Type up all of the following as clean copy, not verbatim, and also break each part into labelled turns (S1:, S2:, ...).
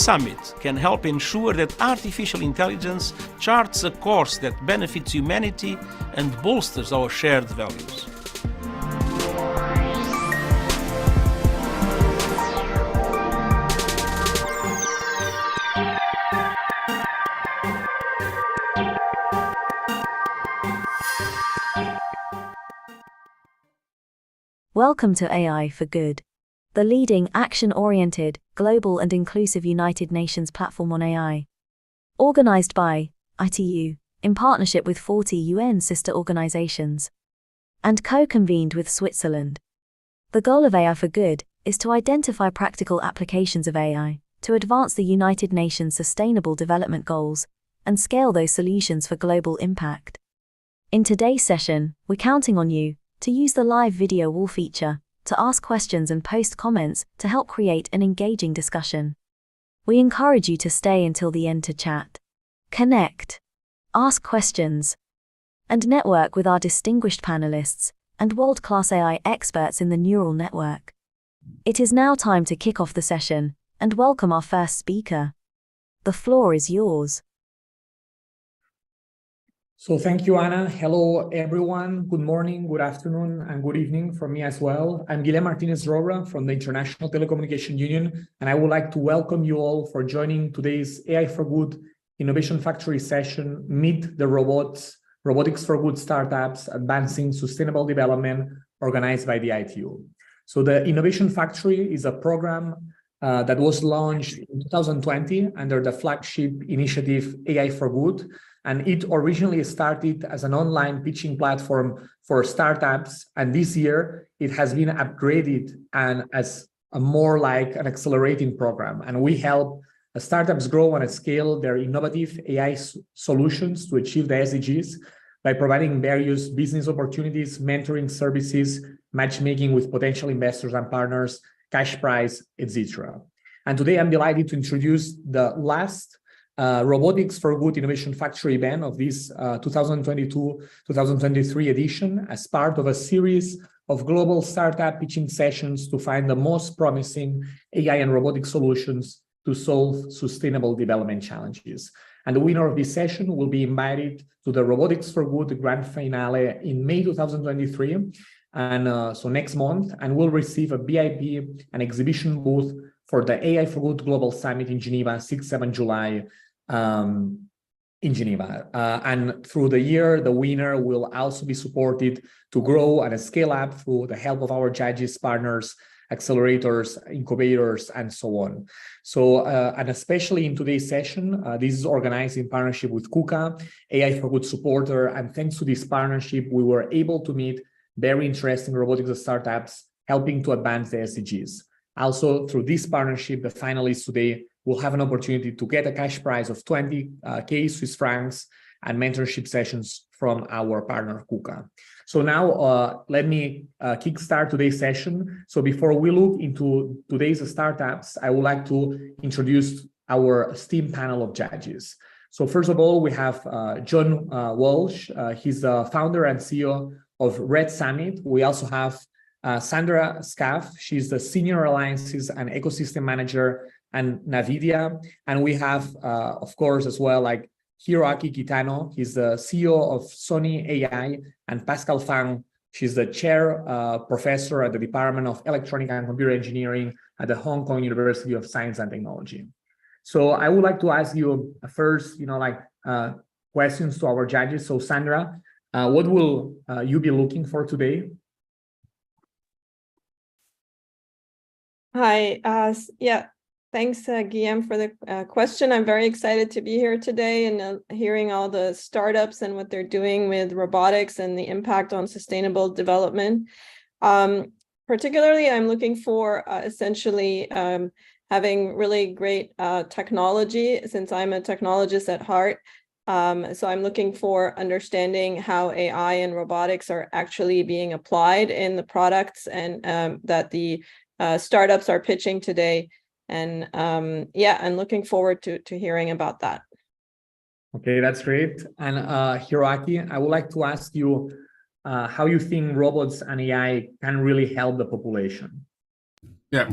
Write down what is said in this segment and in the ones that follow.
S1: summit can help ensure that artificial intelligence charts a course that benefits humanity and bolsters our shared values.
S2: Welcome to AI for Good, the leading action-oriented, global and inclusive United Nations platform on AI. Organized by ITU, in partnership with 40 UN sister organizations, and co-convened with Switzerland. The goal of AI for Good is to identify practical applications of AI to advance the United Nations Sustainable Development Goals and scale those solutions for global impact. In today's session, we're counting on you to use the live video wall feature to ask questions and post comments to help create an engaging discussion. We encourage you to stay until the end to chat, connect, ask questions, and network with our distinguished panelists and world-class AI experts in the neural network. It is now time to kick off the session and welcome our first speaker. The floor is yours.
S3: So thank you, Anna. Hello, everyone. Good morning, good afternoon, and good evening from me as well. I'm Guilherme Martinez Roba from the International Telecommunication Union, and I would like to welcome you all for joining today's AI for Good Innovation Factory session, Meet the Robots, Robotics for Good Startups, Advancing Sustainable Development, organized by the ITU. So the Innovation Factory is a program that was launched in 2020 under the flagship initiative AI for Good. And it originally started as an online pitching platform for startups. And this year, it has been upgraded and as a more like an accelerating program. And we help startups grow and scale their innovative AI solutions to achieve the SDGs by providing various business opportunities, mentoring services, matchmaking with potential investors and partners, cash prize, etc. And today, I'm delighted to introduce the last Robotics for Good Innovation Factory event of this 2022-2023 edition as part of a series of global startup pitching sessions to find the most promising AI and robotic solutions to solve sustainable development challenges. And the winner of this session will be invited to the Robotics for Good Grand Finale in May 2023, and so next month, and will receive a VIP and exhibition booth for the AI for Good Global Summit in Geneva, 6-7 July, in Geneva. And through the year, the winner will also be supported to grow and scale up through the help of our judges, partners, accelerators, incubators, and so on. So, and especially in today's session, this is organized in partnership with KUKA, AI for Good supporter, and thanks to this partnership, we were able to meet very interesting robotics startups helping to advance the SDGs. Also, through this partnership, the finalists today will have an opportunity to get a cash prize of 20,000 Swiss francs and mentorship sessions from our partner KUKA. So now let me kickstart today's session. So before we look into today's startups, I would like to introduce our esteemed panel of judges. So first of all, we have John Walsh. He's the founder and CEO of Red Summit. We also have Sandra Scaff. She's the Senior Alliances and Ecosystem Manager and NVIDIA. And we have, of course, as well, like Hiroaki Kitano. He's the CEO of Sony AI, and Pascal Fang. She's the chair professor at the Department of Electronic and Computer Engineering at the Hong Kong University of Science and Technology. So I would like to ask you first, questions to our judges. So Sandra, what will you be looking for today?
S4: Hi, thanks, Guillaume, for the question. I'm very excited to be here today and hearing all the startups and what they're doing with robotics and the impact on sustainable development. Particularly, I'm looking for essentially having really great technology, since I'm a technologist at heart. So I'm looking for understanding how AI and robotics are actually being applied in the products and that the startups are pitching today. And I'm looking forward to hearing about that.
S3: Okay, that's great. And Hiroaki, I would like to ask you how you think robots and AI can really help the population.
S5: Yeah,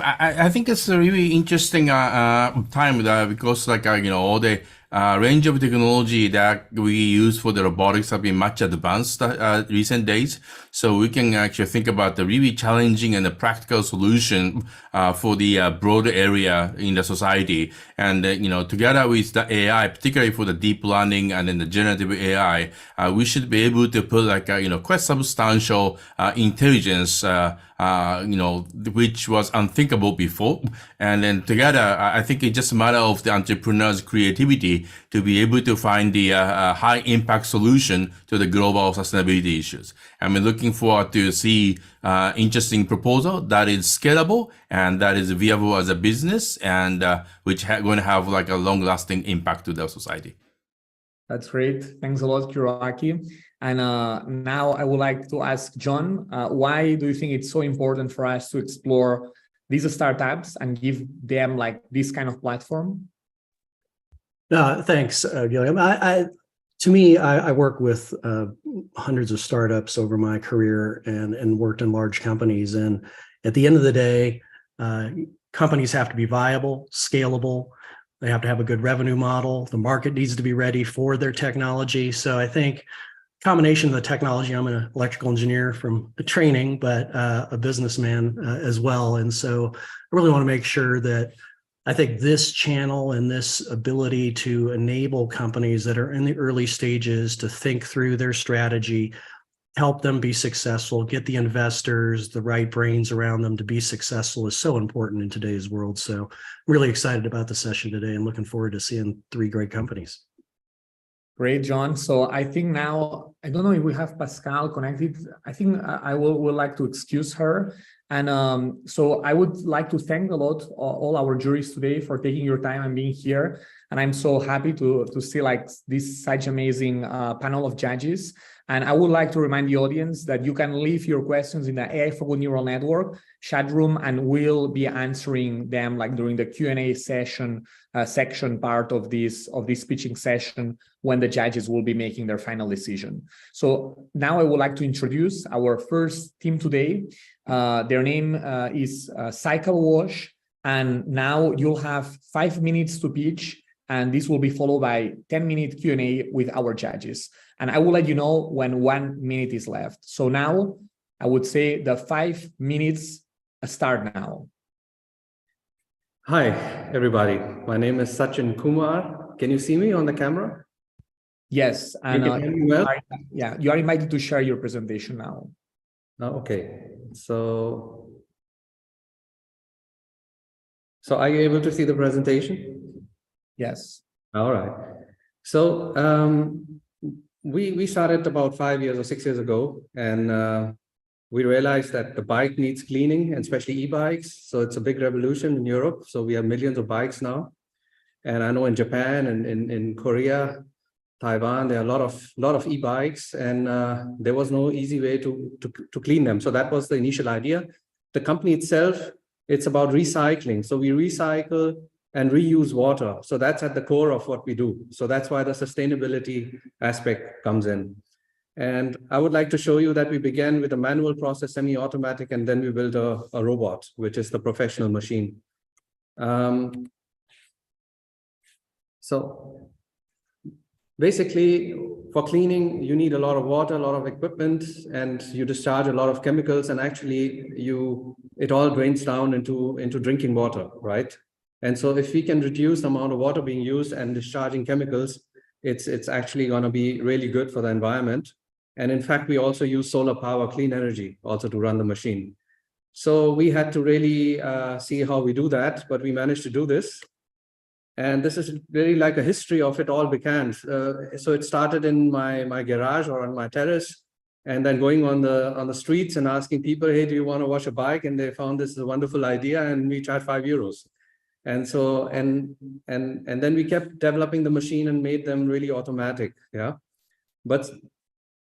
S5: I think it's a really interesting time because all the range of technology that we use for the robotics have been much advanced recent days. So we can actually think about the really challenging and the practical solution for the broader area in the society. And together with the AI, particularly for the deep learning and then the generative AI, we should be able to put quite substantial intelligence which was unthinkable before. And then together, I think it's just a matter of the entrepreneur's creativity to be able to find the high impact solution to the global sustainability issues. I'm looking forward to see interesting proposal that is scalable and that is viable as a business and which going to have like a long lasting impact to the society.
S3: That's great. Thanks a lot, Hiroaki. And now I would like to ask John, why do you think it's so important for us to explore these startups and give them like this kind of platform?
S6: Thanks, Guillaume. To me, I work with hundreds of startups over my career and worked in large companies. And at the end of the day, companies have to be viable, scalable. They have to have a good revenue model. The market needs to be ready for their technology. So I think combination of the technology, I'm an electrical engineer from training, but a businessman as well. And so I really want to make sure that I think this channel and this ability to enable companies that are in the early stages to think through their strategy, help them be successful, get the investors, the right brains around them to be successful is so important in today's world. So I'm really excited about the session today and looking forward to seeing 3 great companies.
S3: Great, John. So I think now, I don't know if we have Pascal connected. I think I would like to excuse her. And so I would like to thank a lot all our juries today for taking your time and being here. And I'm so happy to see like this such amazing panel of judges. And I would like to remind the audience that you can leave your questions in the AI for Good Neural Network chat room, and we'll be answering them like during the Q&A session section part of this pitching session when the judges will be making their final decision. So now I would like to introduce our first team today. Their name is Cycle Wash, and now you'll have 5 minutes to pitch, and this will be followed by 10-minute Q&A with our judges. And I will let you know when 1 minute is left. So now I would say the 5 minutes start now.
S7: Hi, everybody. My name is Sachin Kumar. Can you see me on the camera?
S3: Yes. And you are invited to share your presentation now.
S7: Okay. So are you able to see the presentation?
S3: Yes.
S7: All right. So we started about 5 years or 6 years ago, and we realized that the bike needs cleaning, and especially e-bikes. So it's a big revolution in Europe. So we have millions of bikes now. And I know in Japan and in Korea, Taiwan, there are a lot of e-bikes, and there was no easy way to clean them. So that was the initial idea. The company itself, it's about recycling. So we recycle and reuse water. So that's at the core of what we do. So that's why the sustainability aspect comes in. And I would like to show you that we began with a manual process, semi-automatic, and then we built a robot, which is the professional machine. So basically, for cleaning, you need a lot of water, a lot of equipment, and you discharge a lot of chemicals, and actually it all drains down into drinking water, right? And so if we can reduce the amount of water being used and discharging chemicals, it's actually going to be really good for the environment. And in fact, we also use solar power, clean energy, also to run the machine. So we had to really see how we do that, but we managed to do this. And this is really like a history of it all began. So it started in my garage or on my terrace, and then going on the streets and asking people, hey, do you want to wash a bike? And they found this is a wonderful idea, and we charged €5. And so and then we kept developing the machine and made them really automatic. Yeah.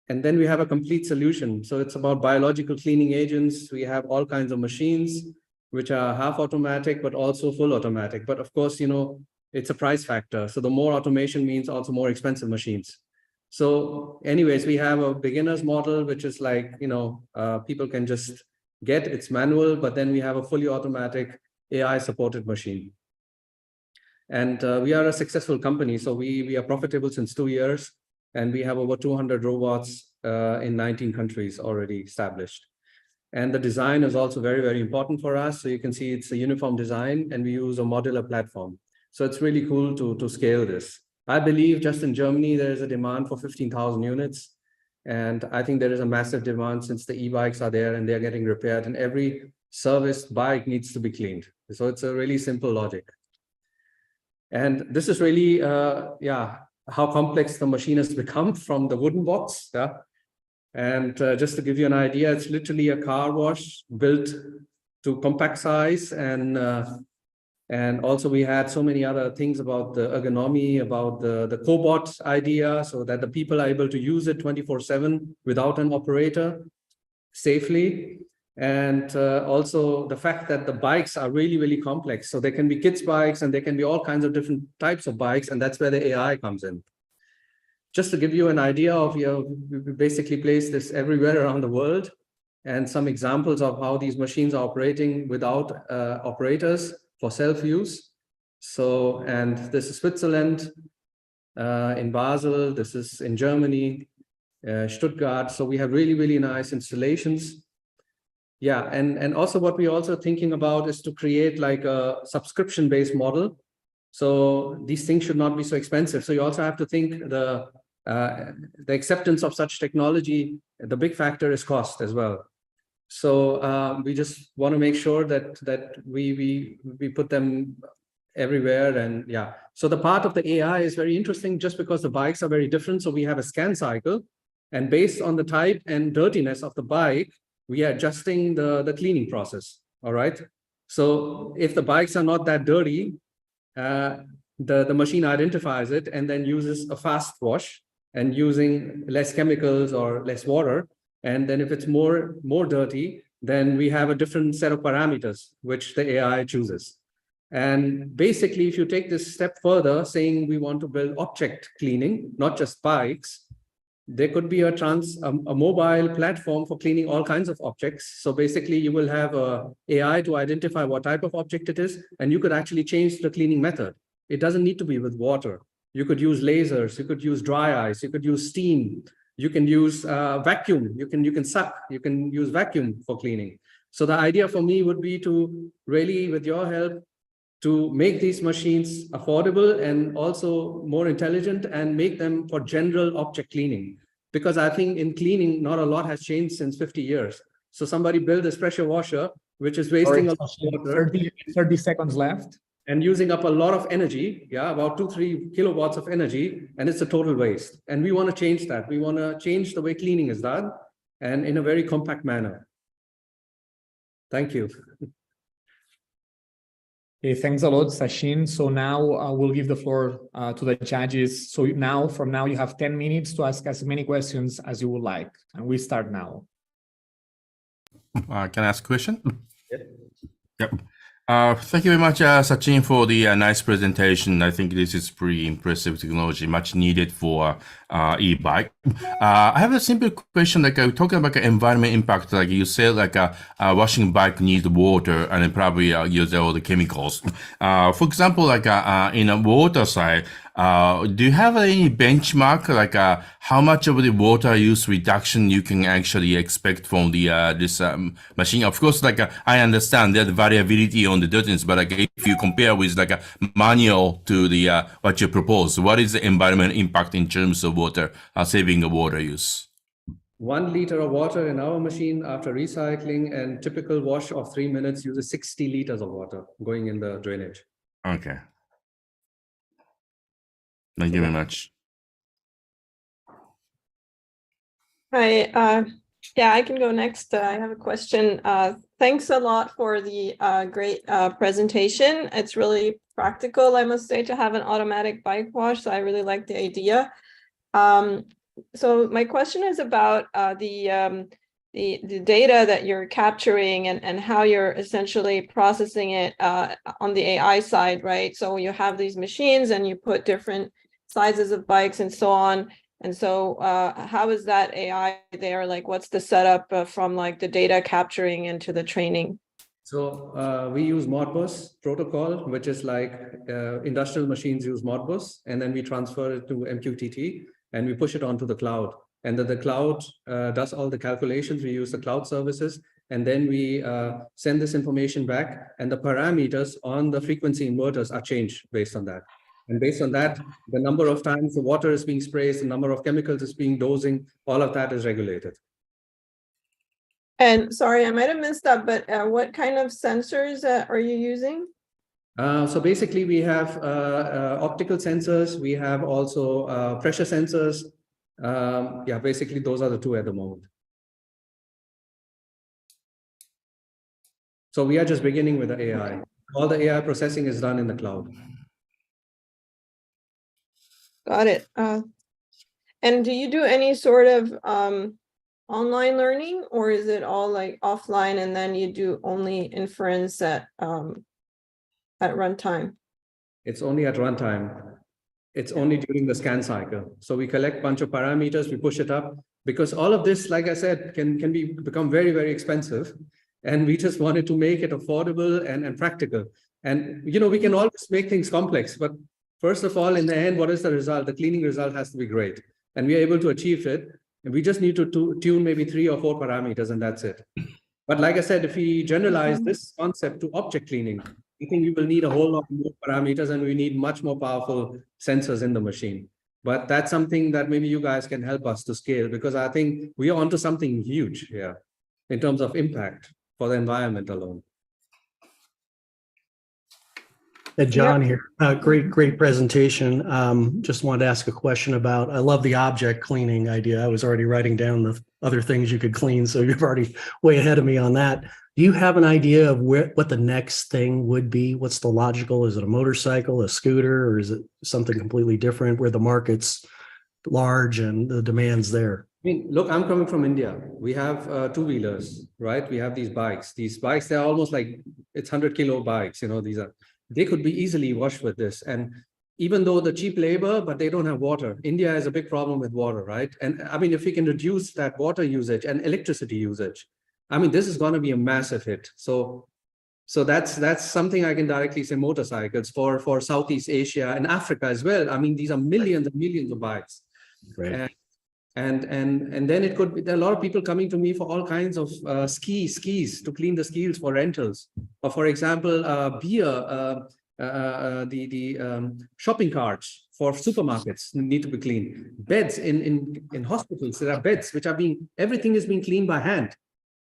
S7: And then we have a complete solution. So it's about biological cleaning agents. We have all kinds of machines which are half automatic, but also full automatic. But of course, it's a price factor. So the more automation means also more expensive machines. So anyways, we have a beginner's model, which is like, people can just get. It's manual, but then we have a fully automatic AI-supported machine. And we are a successful company. So we are profitable since 2 years, and we have over 200 robots in 19 countries already established. And the design is also very, very important for us. So you can see it's a uniform design, and we use a modular platform. So it's really cool to scale this. I believe just in Germany, there is a demand for 15,000 units. And I think there is a massive demand since the e-bikes are there and they're getting repaired, and every serviced bike needs to be cleaned. So it's a really simple logic. And this is really, how complex the machine has become from the wooden box. Yeah. And just to give you an idea, it's literally a car wash built to compact size. And also we had so many other things about the ergonomy, about the cobot idea, so that the people are able to use it 24/7 without an operator safely. And also the fact that the bikes are really, really complex. So there can be kids' bikes and there can be all kinds of different types of bikes. And that's where the AI comes in. Just to give you an idea of, we basically place this everywhere around the world, and some examples of how these machines are operating without operators for self-use. So, and this is Switzerland, in Basel, this is in Germany, Stuttgart. So we have really, really nice installations. Yeah, and also what we're also thinking about is to create like a subscription-based model. So these things should not be so expensive. So you also have to think the acceptance of such technology, the big factor is cost as well. So we just want to make sure that we put them everywhere. And yeah, so the part of the AI is very interesting just because the bikes are very different. So we have a scan cycle, and based on the type and dirtiness of the bike, we are adjusting the cleaning process. All right. So if the bikes are not that dirty, the machine identifies it and then uses a fast wash and using less chemicals or less water. And then if it's more dirty, then we have a different set of parameters, which the AI chooses. And basically, if you take this step further, saying we want to build object cleaning, not just bikes, there could be a mobile platform for cleaning all kinds of objects. So basically, you will have a AI to identify what type of object it is, and you could actually change the cleaning method. It doesn't need to be with water. You could use lasers, you could use dry ice, you could use steam, you can use vacuum, you can suck, you can use vacuum for cleaning. So the idea for me would be to really, with your help, to make these machines affordable and also more intelligent and make them for general object cleaning. Because I think in cleaning, not a lot has changed since 50 years. So somebody built this pressure washer, which is wasting a lot of water.
S3: 30 seconds left.
S7: And using up a lot of energy, about 2-3 kilowatts of energy, and it's a total waste. And we want to change that. We want to change the way cleaning is done, and in a very compact manner. Thank you.
S3: Okay, thanks a lot, Sachin. So now we'll give the floor to the judges. So from now, you have 10 minutes to ask as many questions as you would like. And we start now.
S5: Can I ask a question?
S7: Yep.
S5: Yep. Thank you very much, Sachin, for the nice presentation. I think this is pretty impressive technology, much needed for e-bike. I have a simple question, like talking about the environment impact, like you said, like washing bike needs water and then probably use all the chemicals. For example, like in a water side, do you have any benchmark, like how much of the water use reduction you can actually expect from the this machine? Of course, like I understand there's variability on the dirtiness, but like if you compare with like a manual to the what you propose, what is the environment impact in terms of water, saving the water use?
S7: 1 liter of water in our machine after recycling, and typical wash of 3 minutes uses 60 liters of water going in the drainage.
S5: Okay. Thank you very much.
S4: Hi, yeah, I can go next. I have a question. Thanks a lot for the great presentation. It's really practical, I must say, to have an automatic bike wash. So I really like the idea. So my question is about the data that you're capturing and how you're essentially processing it on the AI side, right? So you have these machines and you put different sizes of bikes and so on. And so how is that AI there? Like, what's the setup from like the data capturing into the training?
S7: So we use Modbus protocol, which is like industrial machines use Modbus, and then we transfer it to MQTT and we push it onto the cloud. And then the cloud does all the calculations. We use the cloud services, and then we send this information back, and the parameters on the frequency inverters are changed based on that. And based on that, the number of times the water is being sprayed, the number of chemicals is being dosing, all of that is regulated.
S4: And sorry, I might have missed that, but what kind of sensors are you using?
S7: So basically we have optical sensors. We have also pressure sensors. Yeah, basically those are the two at the moment. So we are just beginning with the AI. All the AI processing is done in the cloud.
S4: Got it. And do you do any sort of online learning, or is it all like offline and then you do only inference at runtime?
S7: It's only at runtime. It's only during the scan cycle. So we collect a bunch of parameters, we push it up, because all of this, like I said, can become very, very expensive. And we just wanted to make it affordable and practical. And, you know, we can always make things complex, but first of all, in the end, what is the result? The cleaning result has to be great. And we are able to achieve it. And we just need to tune maybe 3 or 4 parameters, and that's it. But like I said, if we generalize this concept to object cleaning, I think we will need a whole lot more parameters, and we need much more powerful sensors in the machine. But that's something that maybe you guys can help us to scale, because I think we are onto something huge here in terms of impact for the environment alone.
S6: John here. Great presentation. Just wanted to ask a question about, I love the object cleaning idea. I was already writing down the other things you could clean, so you're already way ahead of me on that. Do you have an idea of what the next thing would be? What's the logical? Is it a motorcycle, a scooter, or is it something completely different where the market's large and the demand's there?
S7: I mean, look, I'm coming from India. We have two-wheelers, right? We have these bikes. These bikes, they're almost like, it's 100-kilo bikes. You know, they could be easily washed with this. And even though the cheap labor, but they don't have water. India has a big problem with water, right? And I mean, if we can reduce that water usage and electricity usage, I mean, this is going to be a massive hit. So that's something I can directly say. Motorcycles for Southeast Asia and Africa as well. I mean, these are millions and millions of bikes.
S6: Right.
S7: And then it could be, there are a lot of people coming to me for all kinds of skis to clean the skis for rentals, or for example, the shopping carts for supermarkets need to be cleaned. Beds in hospitals, there are beds which are everything is being cleaned by hand,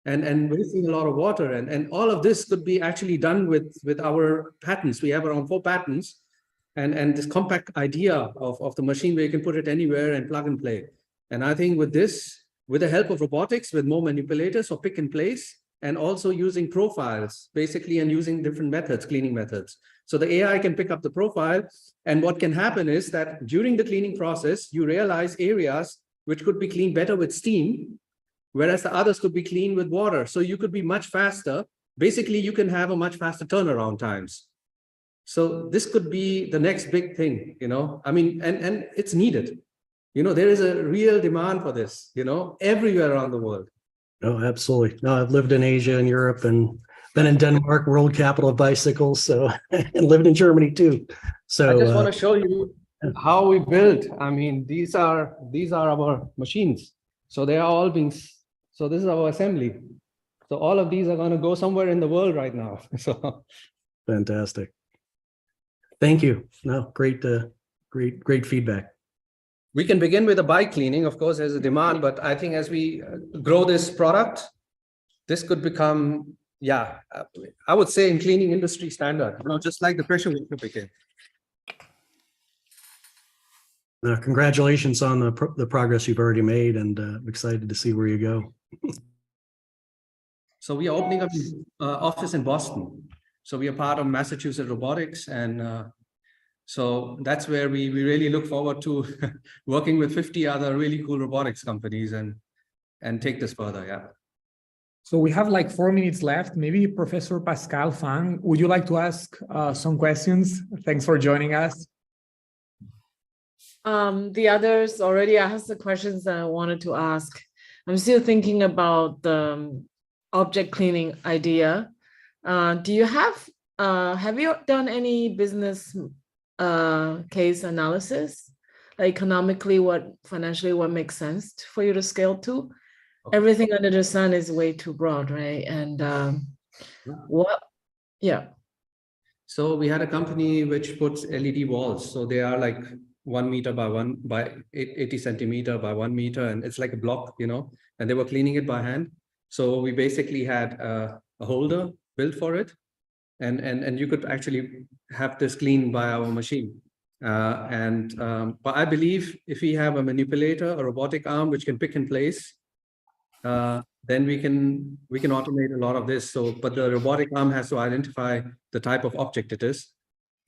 S7: and wasting a lot of water, and all of this could be actually done with our patents. We have around 4 patents, and this compact idea of the machine where you can put it anywhere and plug and play. And I think with this, with the help of robotics, with more manipulators or pick and place, and also using profiles, basically, and using different methods, cleaning methods. So the AI can pick up the profile. And what can happen is that during the cleaning process, you realize areas which could be cleaned better with steam, whereas the others could be cleaned with water. So you could be much faster. Basically, you can have a much faster turnaround times. So this could be the next big thing, you know, I mean, and it's needed. You know, there is a real demand for this, you know, everywhere around the world.
S6: Oh, absolutely. No, I've lived in Asia and Europe and been in Denmark, world capital of bicycles. So, and lived in Germany too. So
S7: I just want to show you how we build. I mean, these are our machines. So they are all so this is our assembly. So all of these are going to go somewhere in the world right now. So
S6: fantastic. Thank you. No, great feedback.
S7: We can begin with the bike cleaning. Of course, there's a demand, but I think as we grow this product, this could become, yeah, I would say in cleaning industry standard, you know, just like the pressure washer became.
S6: Congratulations on the progress you've already made, and I'm excited to see where you go.
S7: So we are opening up an office in Boston. So we are part of Massachusetts Robotics, and so that's where we really look forward to working with 50 other really cool robotics companies and take this further. Yeah.
S3: So we have like 4 minutes left. Maybe Professor Pascal Fang, would you like to ask some questions? Thanks for joining us.
S8: the others already asked the questions that I wanted to ask. I'm still thinking about the object cleaning idea. Do you have you done any business case analysis? Like economically, financially, what makes sense for you to scale to?
S7: Okay.
S8: Everything under the sun is way too broad, right? And yeah.
S7: So we had a company which puts LED walls. So they are like 1 meter by 80 centimeter by 1 meter. And it's like a block, and they were cleaning it by hand. So we basically had a holder built for it. And you could actually have this cleaned by our machine. But I believe if we have a manipulator, a robotic arm, which can pick in place, then we can automate a lot of this. So, but the robotic arm has to identify the type of object it is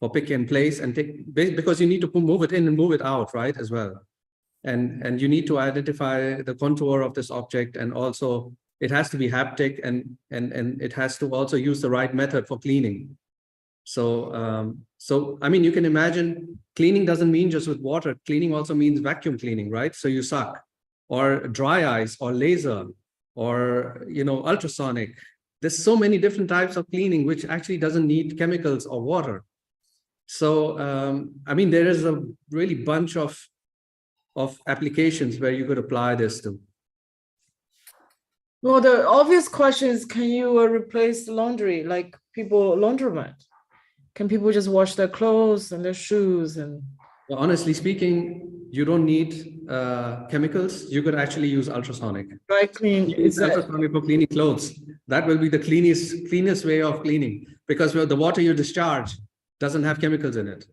S7: for pick and place and take, because you need to move it in and move it out, right, as well. And you need to identify the contour of this object, and also it has to be haptic, and it has to also use the right method for cleaning. So, I mean, you can imagine cleaning doesn't mean just with water. Cleaning also means vacuum cleaning, right? So you suck, or dry ice, or laser, or ultrasonic. There's so many different types of cleaning which actually doesn't need chemicals or water. So I mean, there is a really bunch of applications where you could apply this to.
S8: Well, the obvious question is, can you replace laundry, like laundromat? Can people just wash their clothes and their shoes? And
S7: well, honestly speaking, you don't need chemicals. You could actually use ultrasonic.
S8: Dry clean.
S7: It's ultrasonic for cleaning clothes. That will be the cleanest way of cleaning, because the water you discharge doesn't have chemicals in it.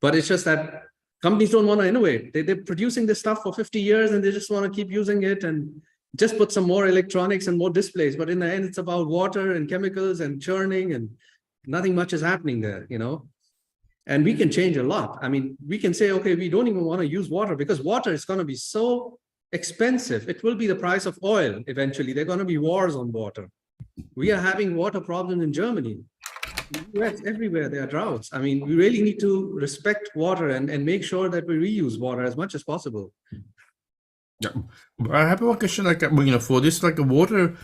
S7: But it's just that companies don't want to innovate. They're producing this stuff for 50 years and they just want to keep using it and just put some more electronics and more displays. But in the end, it's about water and chemicals and churning, and nothing much is happening there, And we can change a lot. I mean, we can say, okay, we don't even want to use water, because water is going to be so expensive. It will be the price of oil eventually. There are going to be wars on water. We are having water problems in Germany. In the US, everywhere there are droughts. I mean, we really need to respect water and make sure that we reuse water as much as possible.
S5: Yeah, I have one question, like, for this, like, water,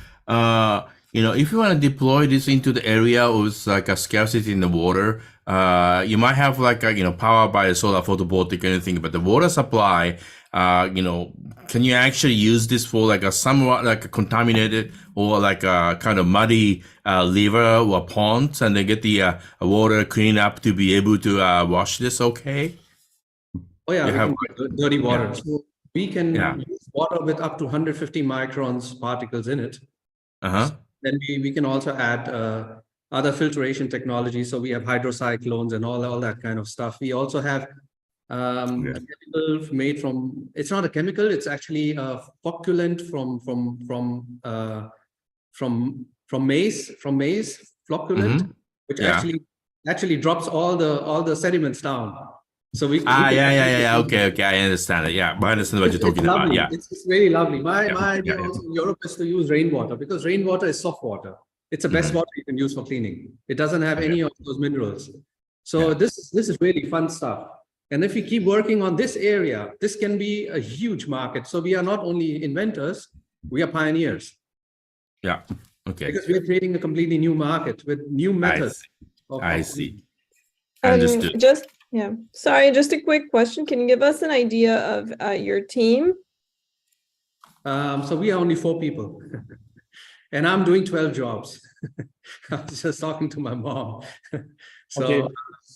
S5: if you want to deploy this into the area with like a scarcity in the water, you might have like power by a solar photovoltaic or anything, but the water supply, can you actually use this for like a somewhat like a contaminated or like a kind of muddy river or ponds, and then get the water cleaned up to be able to wash this? Okay.
S7: Oh yeah,
S5: have
S7: dirty water.
S5: Yeah.
S7: So we can use water with up to 150 microns particles in it. Then we can also add other filtration technology. So we have hydrocyclones and all that kind of stuff. We also have a chemical made from, it's not a chemical, it's actually a flocculant from maize flocculant, which actually drops all the sediments down. So we
S5: okay, I understand it. Yeah, I understand what you're talking about. Yeah,
S7: it's really lovely. My idea also in Europe is to use rainwater, because rainwater is soft water. It's the best water you can use for cleaning. It doesn't have any of those minerals. So this is really fun stuff. And if we keep working on this area, this can be a huge market. So we are not only inventors, we are pioneers.
S5: Yeah. Okay.
S7: Because we are creating a completely new market with new methods.
S5: I see. Understood.
S4: Sorry, just a quick question. Can you give us an idea of your team?
S7: So we are only 4 people. And I'm doing 12 jobs. I was just talking to my mom.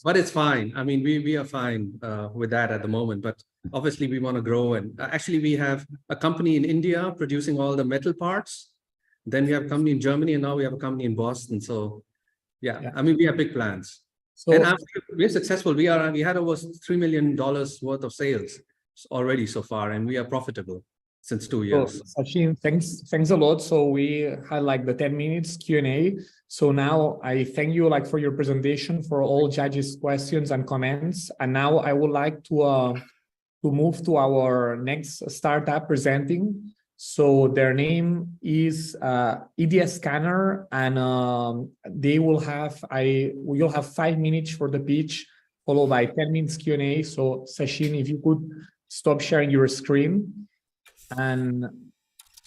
S7: But it's fine. I mean, we are fine with that at the moment. But obviously, we want to grow. And actually, we have a company in India producing all the metal parts. Then we have a company in Germany, and now we have a company in Boston. So, I mean, we have big plans. So, and we're successful. We had over $3 million worth of sales already so far, and we are profitable since 2 years.
S3: So, Sachin, thanks a lot. So we had like the 10 minutes Q&A. So now I thank you like for your presentation, for all judges' questions and comments. And now I would like to move to our next startup presenting. So their name is EDS Scanner, and we'll have 5 minutes for the pitch followed by 10 minutes Q&A. So Sachin, if you could stop sharing your screen. And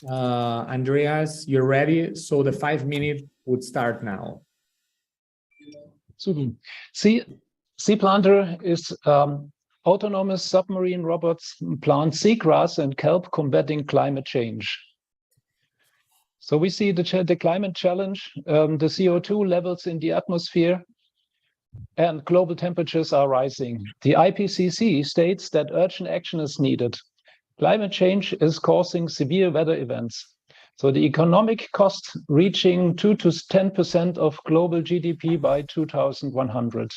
S3: Andreas, you're ready. So the 5 minutes would start now.
S9: Super. Sea Planter is autonomous submarine robots plant seagrass and kelp combating climate change. So we see the climate challenge, the CO2 levels in the atmosphere, and global temperatures are rising. The IPCC states that urgent action is needed. Climate change is causing severe weather events. So the economic cost reaching 2 to 10% of global GDP by 2100.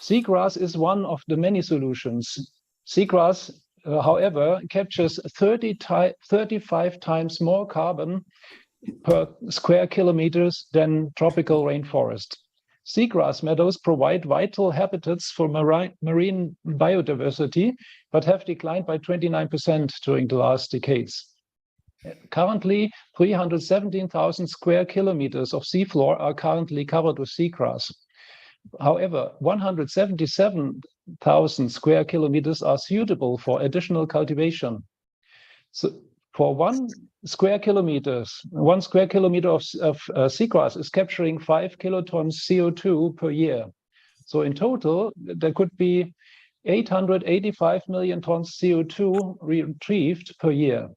S9: Seagrass is one of the many solutions. Seagrass, however, captures 35 times more carbon per square kilometers than tropical rainforest. Seagrass meadows provide vital habitats for marine biodiversity, but have declined by 29% during the last decades. Currently, 317,000 square kilometers of seafloor are currently covered with seagrass. However, 177,000 square kilometers are suitable for additional cultivation. So for one square kilometer of seagrass is capturing 5 kilotons CO2 per year. So in total, there could be 885 million tons CO2 retrieved per year.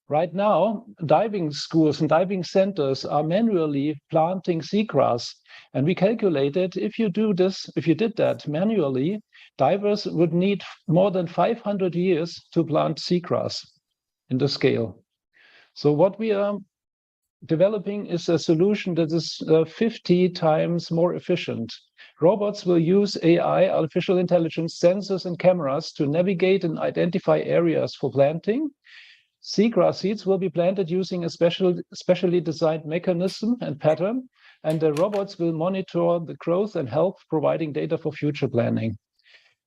S9: Right now, diving schools and diving centers are manually planting seagrass. And we calculated if you did that manually, divers would need more than 500 years to plant seagrass in the scale. So what we are developing is a solution that is 50 times more efficient. Robots will use AI, artificial intelligence, sensors and cameras to navigate and identify areas for planting. Seagrass seeds will be planted using a specially designed mechanism and pattern, and the robots will monitor the growth and health, providing data for future planning.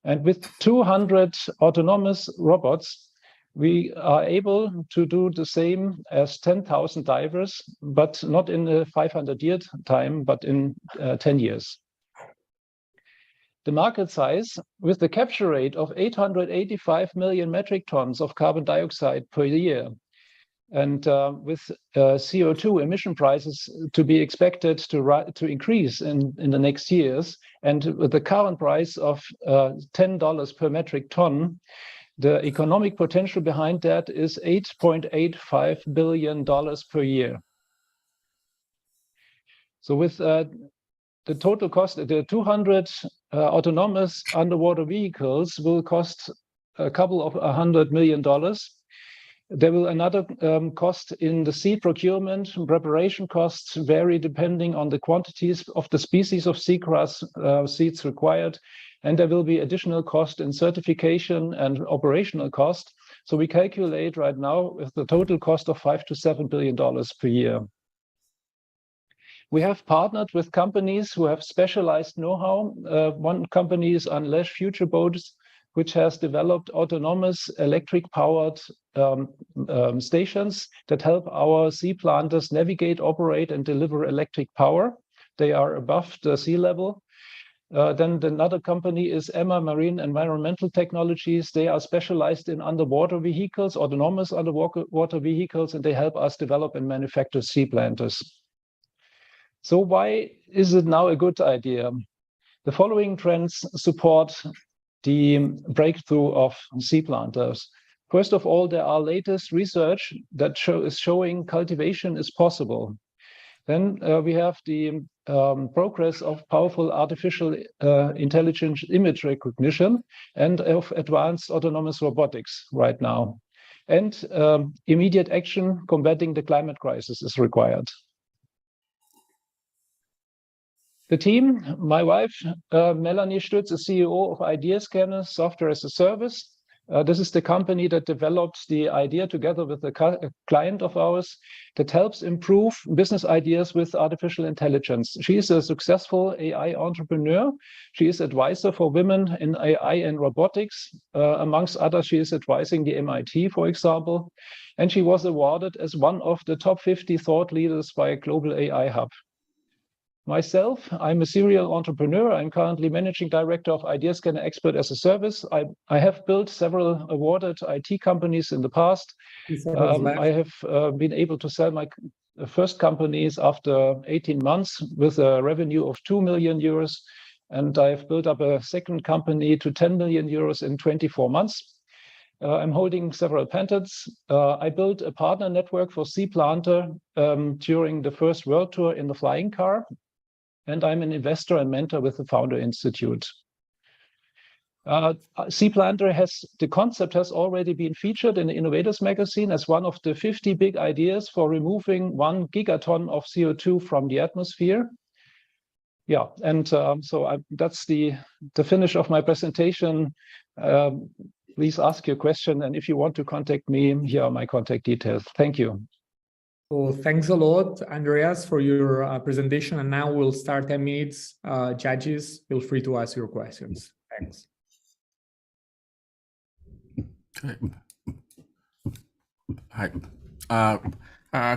S9: And with 200 autonomous robots, we are able to do the same as 10,000 divers, but not in a 500-year time, but in 10 years. The market size, with the capture rate of 885 million metric tons of carbon dioxide per year, and with CO2 emission prices to be expected to increase in the next years, and with the current price of $10 per metric ton, the economic potential behind that is $8.85 billion per year. So with the total cost, the 200 autonomous underwater vehicles will cost a couple of $100 million. There will another cost in the seed procurement. Preparation costs vary depending on the quantities of the species of seagrass seeds required. And there will be additional cost in certification and operational cost. So we calculate right now with the total cost of $5 to $7 billion per year. We have partnered with companies who have specialized know-how. One company is Unleash Future Boats, which has developed autonomous electric-powered stations that help our sea planters navigate, operate, and deliver electric power. They are above the sea level. Then another company is Emma Marine Environmental Technologies. They are specialized in underwater vehicles, autonomous underwater vehicles, and they help us develop and manufacture sea planters. So why is it now a good idea? The following trends support the breakthrough of sea planters. First of all, there are latest research that is showing cultivation is possible. Then we have the progress of powerful artificial intelligence image recognition and of advanced autonomous robotics right now. And immediate action combating the climate crisis is required. The team, my wife, Melanie Stütz, is CEO of Idea Scanner Software as a Service. This is the company that developed the idea together with a client of ours that helps improve business ideas with artificial intelligence. She is a successful AI entrepreneur. She is advisor for women in AI and robotics. Amongst others, she is advising the MIT, for example. And she was awarded as one of the top 50 thought leaders by a global AI hub. Myself, I'm a serial entrepreneur. I'm currently managing director of Idea Scanner Expert as a Service. I have built several awarded IT companies in the past. I have been able to sell my first companies after 18 months with a revenue of 2 million euros. And I've built up a second company to 10 million euros in 24 months. I'm holding several patents. I built a partner network for Sea Planter during the first world tour in the flying car. And I'm an investor and mentor with the Founder Institute. Sea Planter the concept has already been featured in the Innovators magazine as one of the 50 big ideas for removing 1 gigaton of CO2 from the atmosphere. Yeah, and that's the finish of my presentation. Please ask your question, and if you want to contact me, here are my contact details. Thank you.
S3: So thanks a lot, Andreas, for your presentation. And now we'll start 10 minutes. Judges, feel free to ask your questions. Thanks.
S5: Okay. Hi.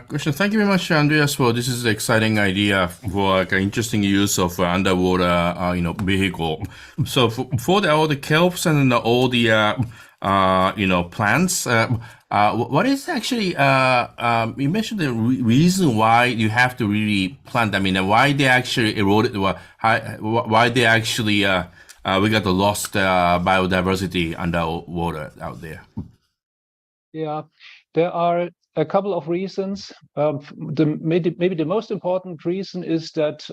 S5: Question. Thank you very much, Andreas, for this is an exciting idea for like an interesting use of underwater, vehicle. So for all the kelps and all the plants. What is actually, you mentioned the reason why you have to really plant, I mean, why they actually eroded, why they actually, we got the lost biodiversity underwater out there.
S9: Yeah, there are a couple of reasons. Maybe the most important reason is that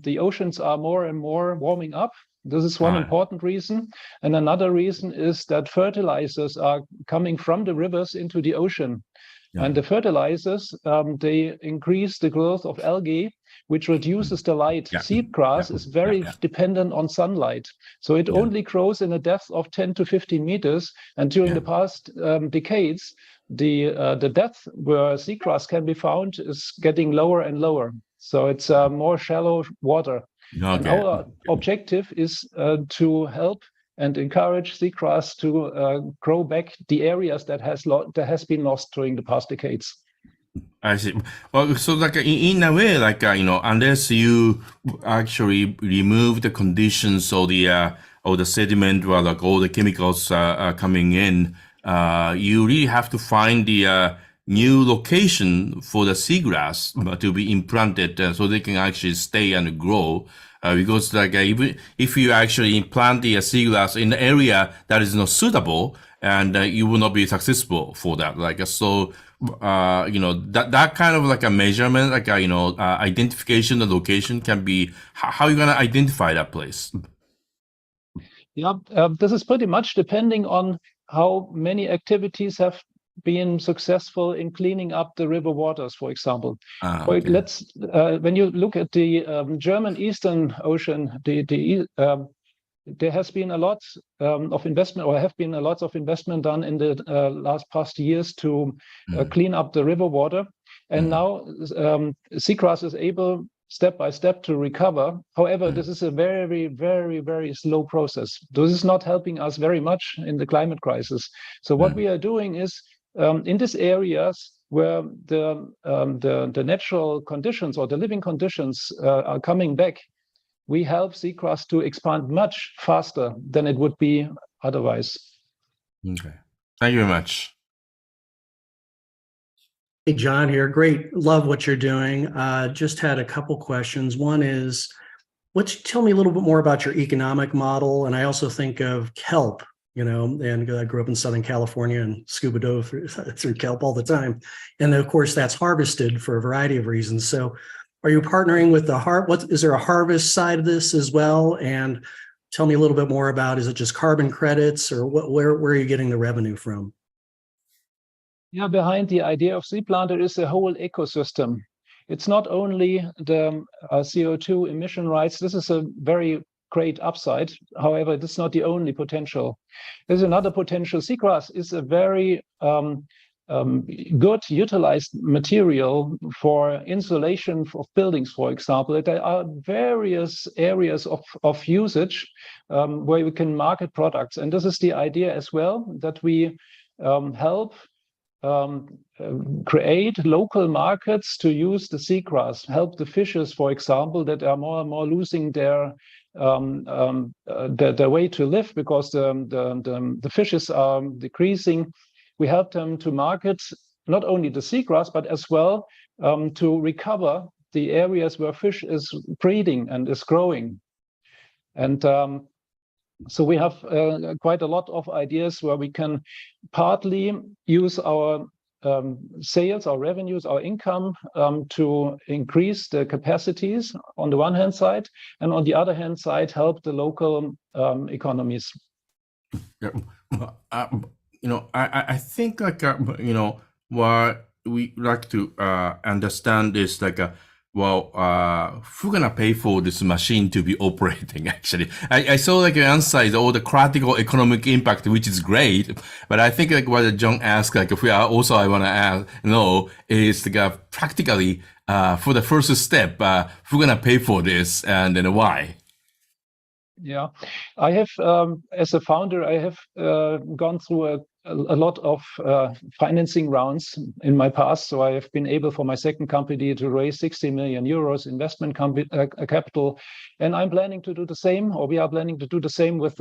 S9: the oceans are more and more warming up. This is one important reason. And another reason is that fertilizers are coming from the rivers into the ocean. Yeah. And the fertilizers, they increase the growth of algae, which reduces the light. Yeah. Seedgrass is very dependent on sunlight. So it only grows in a depth of 10 to 15 meters. And during the past decades, the depth where seagrass can be found is getting lower and lower. So it's more shallow water. Okay. And our objective is to help and encourage seagrass to grow back the areas that has been lost during the past decades.
S5: I see. Well, so like in a way, like unless you actually remove the conditions or the sediment or like all the chemicals coming in, you really have to find the new location for the seagrass to be implanted so they can actually stay and grow. Because like even if you actually implant the seagrass in the area that is not suitable, and you will not be successful for that. Like so, that kind of like a measurement, like identification, the location can be how you're gonna identify that place.
S9: Yeah, this is pretty much depending on how many activities have been successful in cleaning up the river waters, for example. Okay. When you look at the German Eastern Ocean, there has been a lot of investment, or have been a lot of investment done in the past years to clean up the river water. And now seagrass is able step by step to recover. However, this is a very, very, very slow process. This is not helping us very much in the climate crisis. So what we are doing is in these areas where the natural conditions or the living conditions are coming back, we help seagrass to expand much faster than it would be otherwise.
S5: Okay. Thank you very much.
S6: Hey, John here. Great. Love what you're doing. Just had a couple questions. One is, tell me a little bit more about your economic model. And I also think of kelp, and I grew up in Southern California and scuba dove through kelp all the time. And of course, that's harvested for a variety of reasons. So are you partnering with is there a harvest side of this as well? And tell me a little bit more about, is it just carbon credits or where are you getting the revenue from?
S9: Yeah, behind the idea of Sea Planter is a whole ecosystem. It's not only the CO2 emission rights. This is a very great upside. However, it's not the only potential. There's another potential. Seagrass is a very good utilized material for insulation of buildings, for example. There are various areas of usage where we can market products. And this is the idea as well, that we help create local markets to use the seagrass, help the fishes, for example, that are more and more losing their way to live because the fishes are decreasing. We help them to market not only the seagrass, but as well to recover the areas where fish is breeding and is growing. And so we have quite a lot of ideas where we can partly use our sales, our revenues, our income to increase the capacities on the one hand side, and on the other hand side, help the local economies.
S5: Yeah. I think like, what we like to understand is like, who's gonna pay for this machine to be operating? Actually, I saw like an answer is all the critical economic impact, which is great. But I think like what John asked, like if we are also, I want to know is like practically for the first step, who's gonna pay for this and then why?
S9: Yeah, I have, as a founder, I have gone through a lot of financing rounds in my past. So I have been able for my second company to raise 60 million euros investment capital. And I'm planning to do the same, or we are planning to do the same with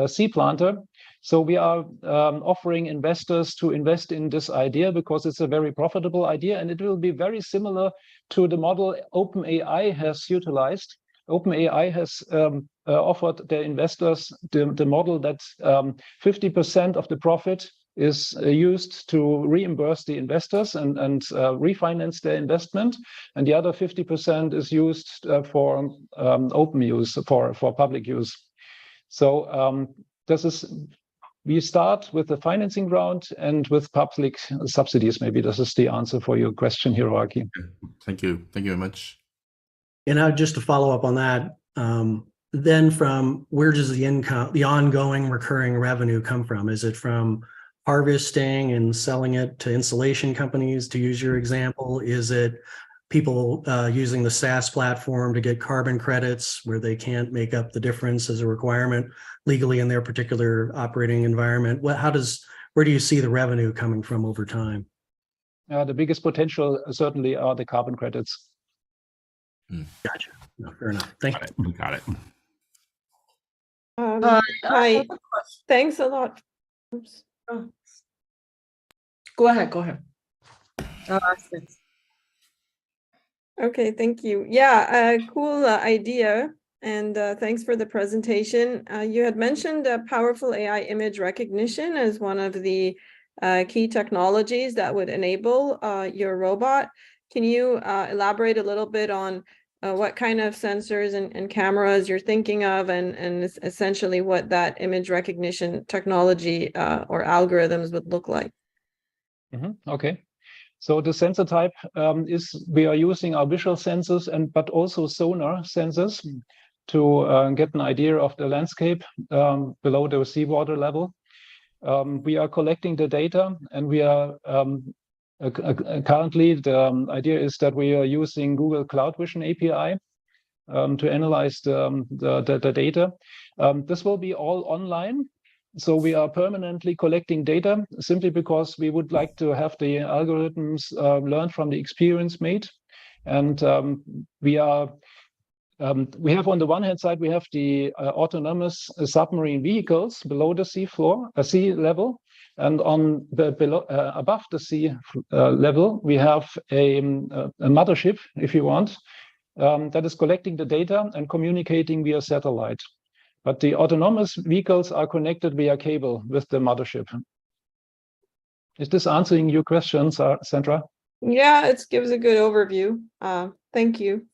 S9: Sea Planter. So we are offering investors to invest in this idea because it's a very profitable idea, and it will be very similar to the model OpenAI has utilized. OpenAI has offered their investors the model that 50% of the profit is used to reimburse the investors and refinance their investment, and the other 50% is used for open use, for public use. So we start with the financing round and with public subsidies. Maybe this is the answer for your question, Hiroaki.
S5: Thank you very much.
S6: And now just to follow up on that, then from where does the income, the ongoing recurring revenue come from? Is it from harvesting and selling it to installation companies, to use your example? Is it people using the SaaS platform to get carbon credits where they can't make up the difference as a requirement legally in their particular operating environment? Where do you see the revenue coming from over time?
S9: The biggest potential certainly are the carbon credits.
S6: Gotcha. No, fair enough. Thank you.
S5: Got it.
S4: Hi. Thanks a lot. Oops.
S8: Oh. Go ahead.
S4: Okay, thank you. Yeah, cool idea. And thanks for the presentation. You had mentioned powerful AI image recognition as one of the key technologies that would enable your robot. Can you elaborate a little bit on what kind of sensors and cameras you're thinking of, and essentially what that image recognition technology or algorithms would look like?
S9: Okay. So the sensor type is we are using our visual sensors but also sonar sensors to get an idea of the landscape below the seawater level. We are collecting the data, and we are currently the idea is that we are using Google Cloud Vision API to analyze the data. This will be all online. So we are permanently collecting data simply because we would like to have the algorithms learn from the experience made. And we have on the one hand side, we have the autonomous submarine vehicles below the sea level. And on above the sea level, we have a mothership, if you want, that is collecting the data and communicating via satellite. But the autonomous vehicles are connected via cable with the mothership. Is this answering your questions, Sandra?
S4: Yeah, it gives a good overview. Thank you.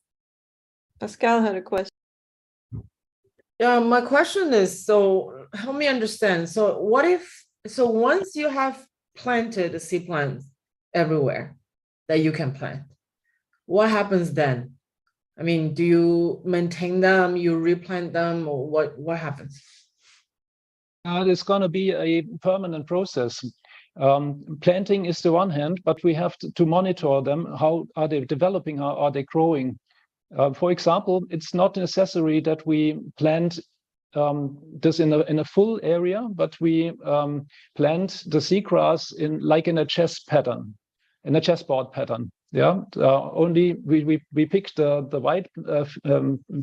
S4: Pascal had a question.
S8: Yeah, my question is, so help me understand. So once you have planted the seed plants everywhere that you can plant, what happens then? I mean, do you maintain them, you replant them, or what happens?
S9: It's going to be a permanent process. Planting is the one hand, but we have to monitor them. How are they developing? How are they growing? For example, it's not necessary that we plant this in a full area, but we planned the seagrass in a chess pattern, in a chessboard pattern. Yeah, only we picked the white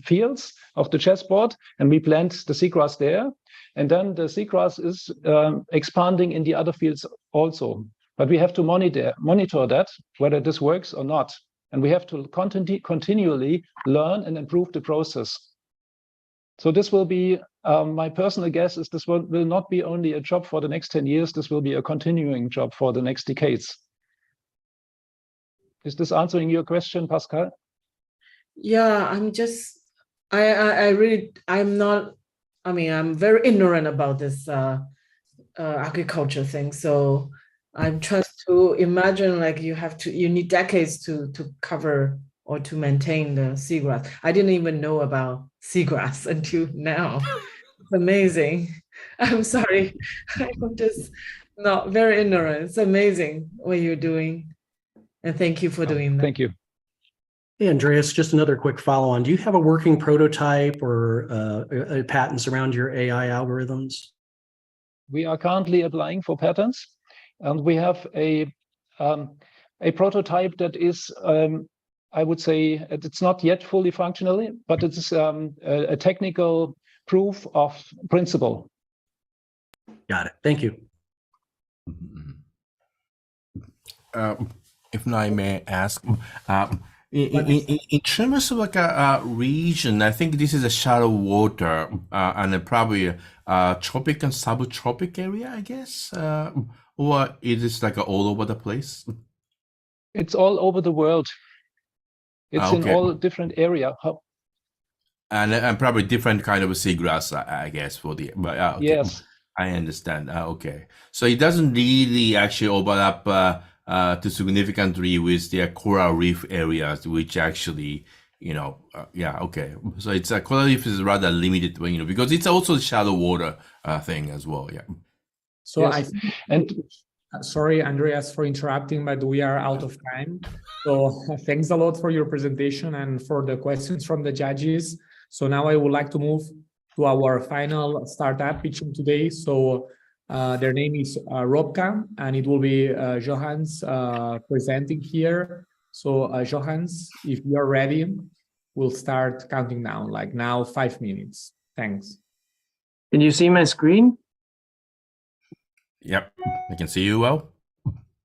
S9: fields of the chessboard, and we plant the seagrass there, and then the seagrass is expanding in the other fields also. But we have to monitor that, whether this works or not, and we have to continually learn and improve the process. So this will be, my personal guess is this will not be only a job for the next 10 years, this will be a continuing job for the next decades. Is this answering your question, Pascal?
S8: Yeah, I'm very ignorant about this agriculture thing. So I'm trying to imagine like you need decades to cover or to maintain the seagrass. I didn't even know about seagrass until now. It's amazing. I'm sorry. I'm just not very ignorant. It's amazing what you're doing. And thank you for doing that.
S9: Thank you.
S6: Hey, Andreas, just another quick follow-on. Do you have a working prototype or patents around your AI algorithms?
S9: We are currently applying for patents, and we have a prototype that is, I would say, it's not yet fully functional, but it's a technical proof of principle.
S6: Got it. Thank you.
S5: If I may ask, in terms of like a region, I think this is a shallow water and probably a tropic and subtropic area, I guess, or is it like all over the place?
S9: It's all over the world. It's in all different areas.
S5: And probably different kind of seagrass, I guess, for the. But okay.
S9: Yes,
S5: I understand. Okay, so it doesn't really actually overlap to significantly with the coral reef areas, which actually, yeah, okay. So it's coral reef is rather limited, because it's also shallow water thing as well. Yeah.
S3: So
S9: yes.
S3: I think, sorry, Andreas, for interrupting, but we are out of time. So thanks a lot for your presentation and for the questions from the judges. So now I would like to move to our final startup pitching today. So their name is Roba, and it will be Johannes presenting here. So Johannes, if you're ready, we'll start counting down, like now 5 minutes. Thanks.
S10: Can you see my screen?
S5: Yep, I can see you well.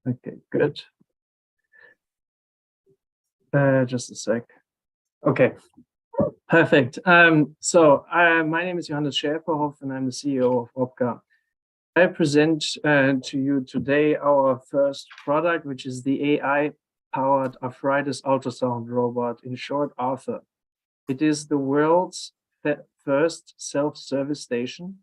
S10: Okay, good. Just a sec. Okay, perfect. My name is Johannes Schäferhoff, and I'm the CEO of Roba. I present to you today our first product, which is the AI-powered arthritis ultrasound robot, in short, Arthur. It is the world's first self-service station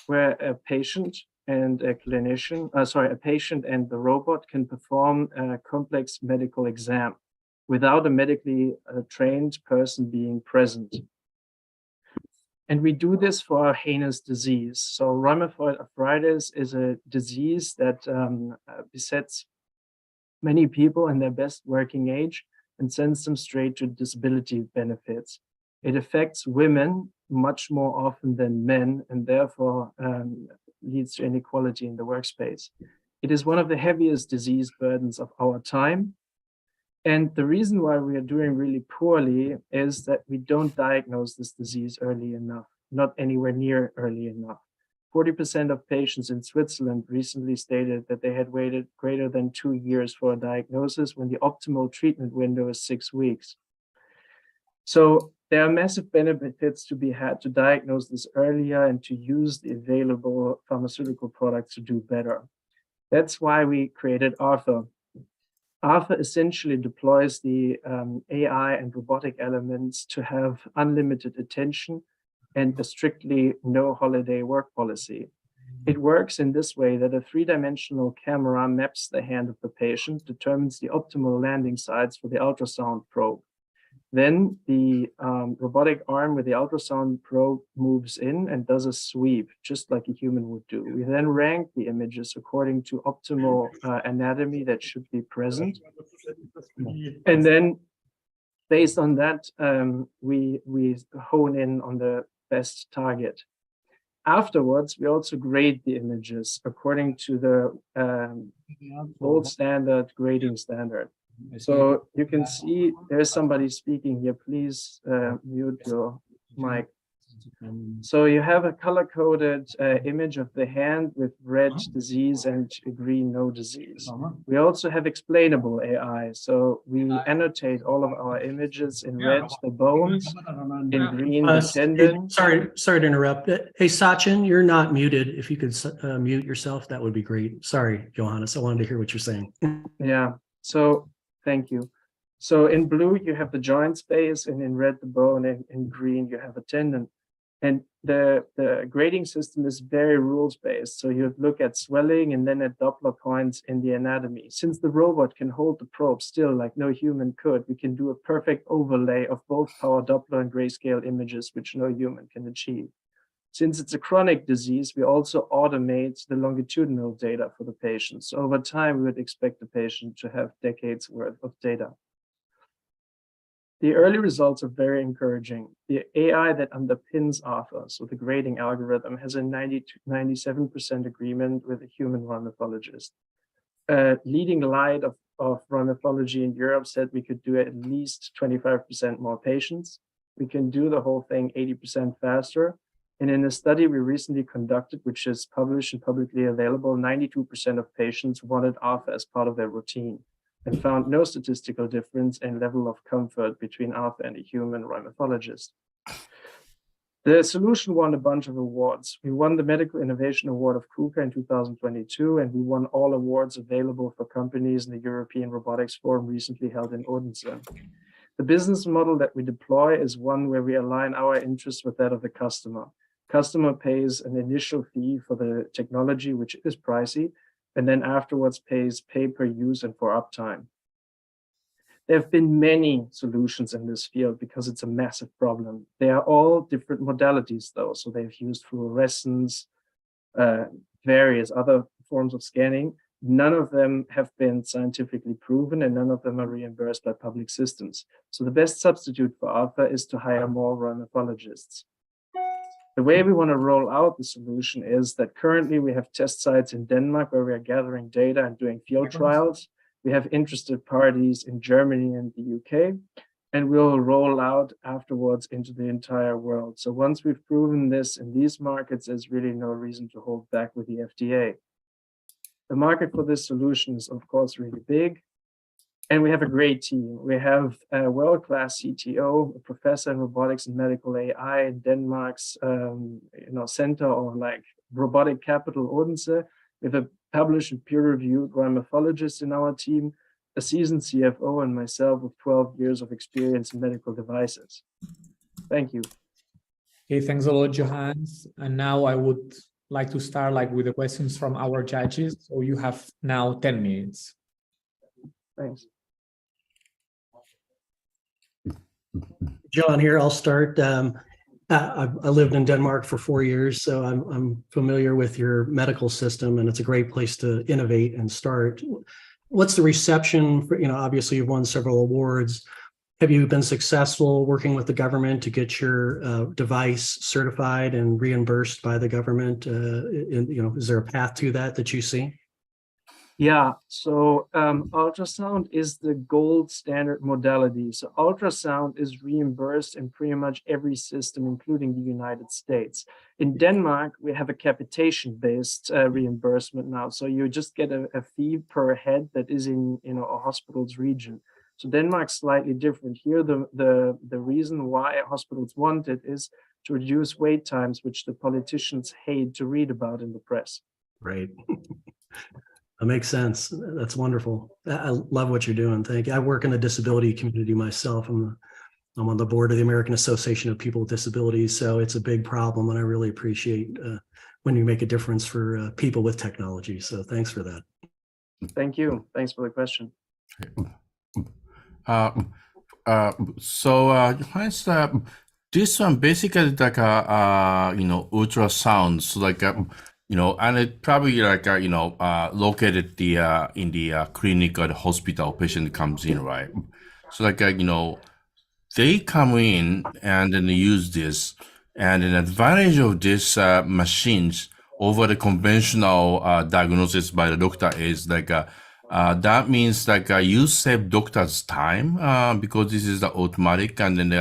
S10: where a patient and a clinician, a patient and the robot can perform a complex medical exam without a medically trained person being present. And we do this for a heinous disease. So rheumatoid arthritis is a disease that besets many people in their best working age and sends them straight to disability benefits. It affects women much more often than men, and therefore leads to inequality in the workspace. It is one of the heaviest disease burdens of our time. And the reason why we are doing really poorly is that we don't diagnose this disease early enough, not anywhere near early enough. 40% of patients in Switzerland recently stated that they had waited greater than 2 years for a diagnosis when the optimal treatment window is 6 weeks. So there are massive benefits to be had to diagnose this earlier and to use the available pharmaceutical products to do better. That's why we created Arthur. Arthur essentially deploys the AI and robotic elements to have unlimited attention and a strictly no holiday work policy. It works in this way that a 3-dimensional camera maps the hand of the patient, determines the optimal landing sites for the ultrasound probe. Then the robotic arm with the ultrasound probe moves in and does a sweep, just like a human would do. We then rank the images according to optimal anatomy that should be present. And then based on that, we hone in on the best target. Afterwards, we also grade the images according to the gold standard grading standard. So you can see there's somebody speaking here. Please mute your mic. So you have a color-coded image of the hand with red disease and green no disease. We also have explainable AI. So we annotate all of our images in red, the bones, in green, the tendon.
S6: Sorry to interrupt. Hey, Sachin, you're not muted. If you could mute yourself, that would be great. Sorry, Johannes, I wanted to hear what you're saying.
S10: Yeah, so thank you. So in blue, you have the joint space, and in red, the bone, and in green, you have a tendon. And the grading system is very rules-based. So you look at swelling and then at Doppler points in the anatomy. Since the robot can hold the probe still like no human could, we can do a perfect overlay of both power Doppler and grayscale images, which no human can achieve. Since it's a chronic disease, we also automate the longitudinal data for the patient. So over time, we would expect the patient to have decades worth of data. The early results are very encouraging. The AI that underpins ARPA, so the grading algorithm, has a 97% agreement with a human rheumatologist. Leading light of rheumatology in Europe said we could do at least 25% more patients. We can do the whole thing 80% faster. And in a study we recently conducted, which is published and publicly available, 92% of patients wanted ARPA as part of their routine, and found no statistical difference in level of comfort between ARPA and a human rheumatologist. The solution won a bunch of awards. We won the Medical Innovation Award of KUKA in 2022, and we won all awards available for companies in the European Robotics Forum recently held in Odense. The business model that we deploy is one where we align our interests with that of the customer. Customer pays an initial fee for the technology, which is pricey, and then afterwards pays pay per use and for uptime. There have been many solutions in this field because it's a massive problem. They are all different modalities though. So they've used fluorescence, various other forms of scanning. None of them have been scientifically proven and none of them are reimbursed by public systems. So the best substitute for ARPA is to hire more rheumatologists. The way we want to roll out the solution is that currently we have test sites in Denmark where we are gathering data and doing field trials. We have interested parties in Germany and the UK, and we'll roll out afterwards into the entire world. So once we've proven this in these markets, there's really no reason to hold back with the FDA. The market for this solution is, of course, really big. And we have a great team. We have a world-class CTO, a professor in robotics and medical AI in Denmark's center or like robotic capital Odense. We have a published and peer-reviewed rheumatologist in our team, a seasoned CFO, and myself with 12 years of experience in medical devices. Thank you.
S3: Okay, thanks a lot, Johannes. And now I would like to start with the questions from our judges. So you have now 10 minutes.
S10: Thanks.
S6: John here, I'll start. I lived in Denmark for 4 years, so I'm familiar with your medical system, and it's a great place to innovate and start. What's the reception for, obviously you've won several awards. Have you been successful working with the government to get your device certified and reimbursed by the government? Is there a path to that you see?
S10: Yeah, so ultrasound is the gold standard modality. So ultrasound is reimbursed in pretty much every system, including the United States. In Denmark, we have a capitation-based reimbursement now. So you just get a fee per head that is in a hospital's region. So Denmark's slightly different. Here, the reason why hospitals want it is to reduce wait times, which the politicians hate to read about in the press.
S6: Right. That makes sense. That's wonderful. I love what you're doing. Thank you. I work in the disability community myself. I'm on the board of the American Association of People with Disabilities, so it's a big problem, and I really appreciate when you make a difference for people with technology. So thanks for that.
S10: Thank you. Thanks for the question.
S5: This one basically like ultrasounds, like and it probably like located in the clinic or the hospital patient comes in, right? So like they come in and then use this. And an advantage of these machines over the conventional diagnosis by the doctor is like that means like you save doctor's time because this is the automatic, and then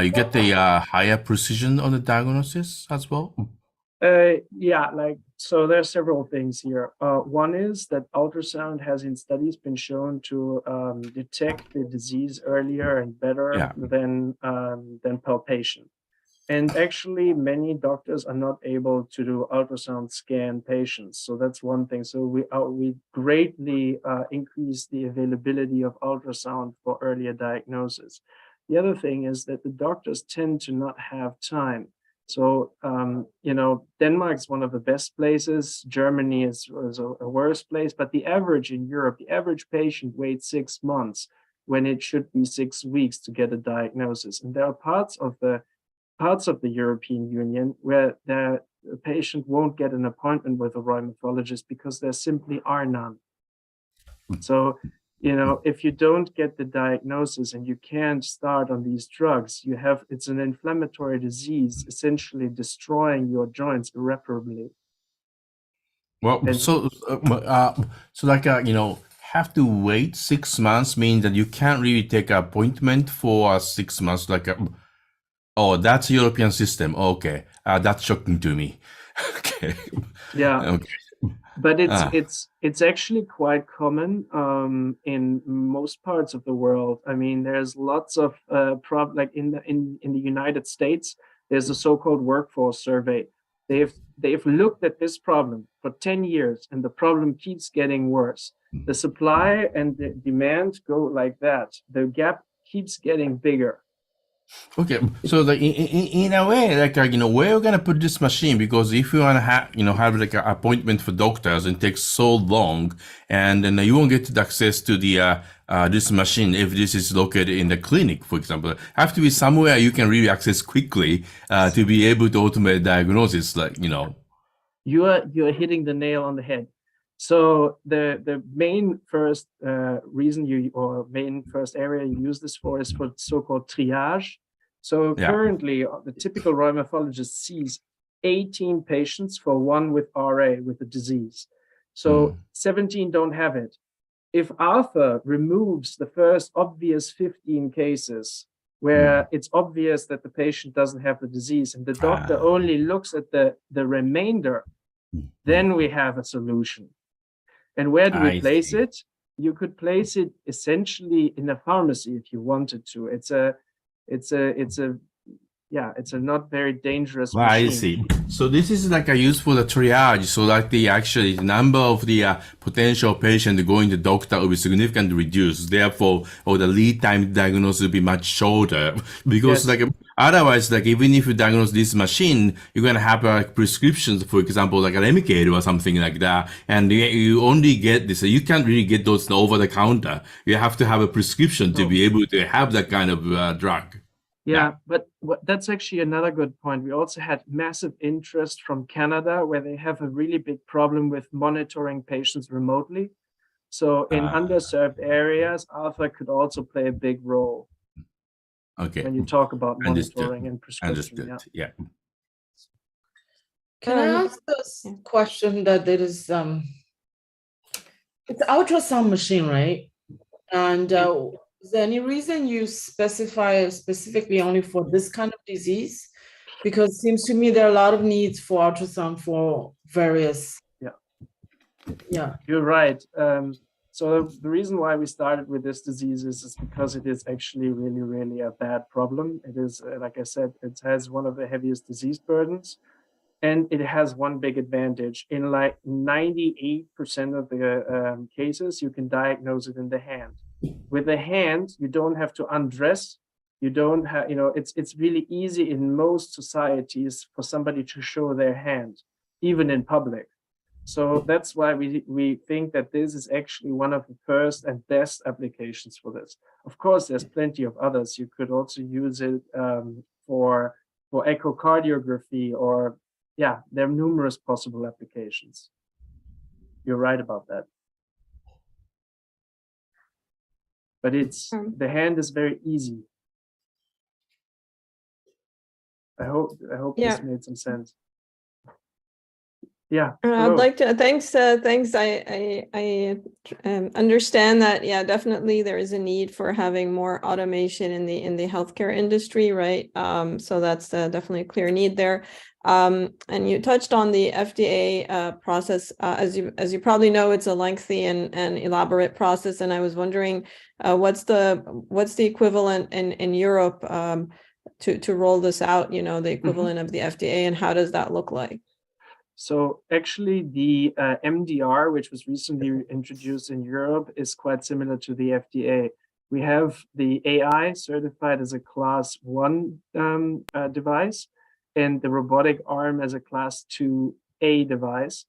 S5: you get the higher precision on the diagnosis as well.
S10: Yeah, like, so there are several things here. One is that ultrasound has in studies been shown to detect the disease earlier and better than palpation. And actually, many doctors are not able to do ultrasound scan patients. So that's one thing. So we greatly increase the availability of ultrasound for earlier diagnosis. The other thing is that the doctors tend to not have time. So, Denmark is one of the best places. Germany is a worse place, but the average in Europe, the average patient waits 6 months when it should be 6 weeks to get a diagnosis. And there are parts of the European Union where the patient won't get an appointment with a rheumatologist because there simply are none. So, if you don't get the diagnosis and you can't start on these drugs, it's an inflammatory disease, essentially destroying your joints irreparably.
S5: Well, so like have to wait 6 months means that you can't really take an appointment for 6 months. Like, oh, that's European system. Okay, that's shocking to me. Okay.
S10: Yeah.
S5: Okay.
S10: But it's actually quite common in most parts of the world. I mean, there's lots of like in the United States, there's a so-called workforce survey. They've looked at this problem for 10 years, and the problem keeps getting worse. The supply and the demand go like that. The gap keeps getting bigger.
S5: Okay, so like in a way, like where are we gonna put this machine? Because if you wanna have like an appointment for doctors, and it takes so long, and then you won't get the access to the this machine if this is located in the clinic, for example. Have to be somewhere you can really access quickly to be able to automate diagnosis, like
S10: You're hitting the nail on the head. So the main first main first area you use this for is for so-called triage. So currently, the typical rheumatologist sees 18 patients for one with RA, with the disease. So 17 don't have it. If Arthur removes the first obvious 15 cases where it's obvious that the patient doesn't have the disease, and the doctor only looks at the remainder, then we have a solution. And where do we place it? You could place it essentially in a pharmacy if you wanted to. It's a not very dangerous machine.
S5: I see. So this is like a use for the triage. So like the number of the potential patients going to doctor will be significantly reduced. Therefore, or the lead time diagnosis will be much shorter. Because like otherwise, like even if you diagnose this machine, you're gonna have like prescriptions, for example, like a Remicade or something like that, and you only get this. You can't really get those over the counter. You have to have a prescription to be able to have that kind of drug.
S10: Yeah, but that's actually another good point. We also had massive interest from Canada, where they have a really big problem with monitoring patients remotely. So in underserved areas, Alpha could also play a big role.
S5: Okay.
S10: When you talk about monitoring and prescription.
S5: Yeah.
S8: Can I ask this question that there is it's ultrasound machine, right? And is there any reason you specify specifically only for this kind of disease? Because it seems to me there are a lot of needs for ultrasound for various. Yeah.
S10: You're right. So the reason why we started with this disease is because it is actually really, really a bad problem. It is, like I said, it has one of the heaviest disease burdens. And it has one big advantage. In like 98% of the cases, you can diagnose it in the hand. With the hand, you don't have to undress. You don't have, it's really easy in most societies for somebody to show their hand, even in public. So that's why we think that this is actually one of the first and best applications for this. Of course, there's plenty of others. You could also use it for echocardiography, or there are numerous possible applications. You're right about that. But the hand is very easy. I hope
S4: Yeah.
S10: this made some sense. Yeah.
S4: I'd like to thanks. I understand that. Yeah, definitely there is a need for having more automation in the healthcare industry, right? So that's definitely a clear need there. And you touched on the FDA process. As you probably know, it's a lengthy and elaborate process. And I was wondering, what's the equivalent in Europe to roll this out? You know, the equivalent of the FDA, and how does that look like?
S10: So actually the MDR, which was recently introduced in Europe, is quite similar to the FDA. We have the AI certified as a class 1 device, and the robotic arm as a class 2A device.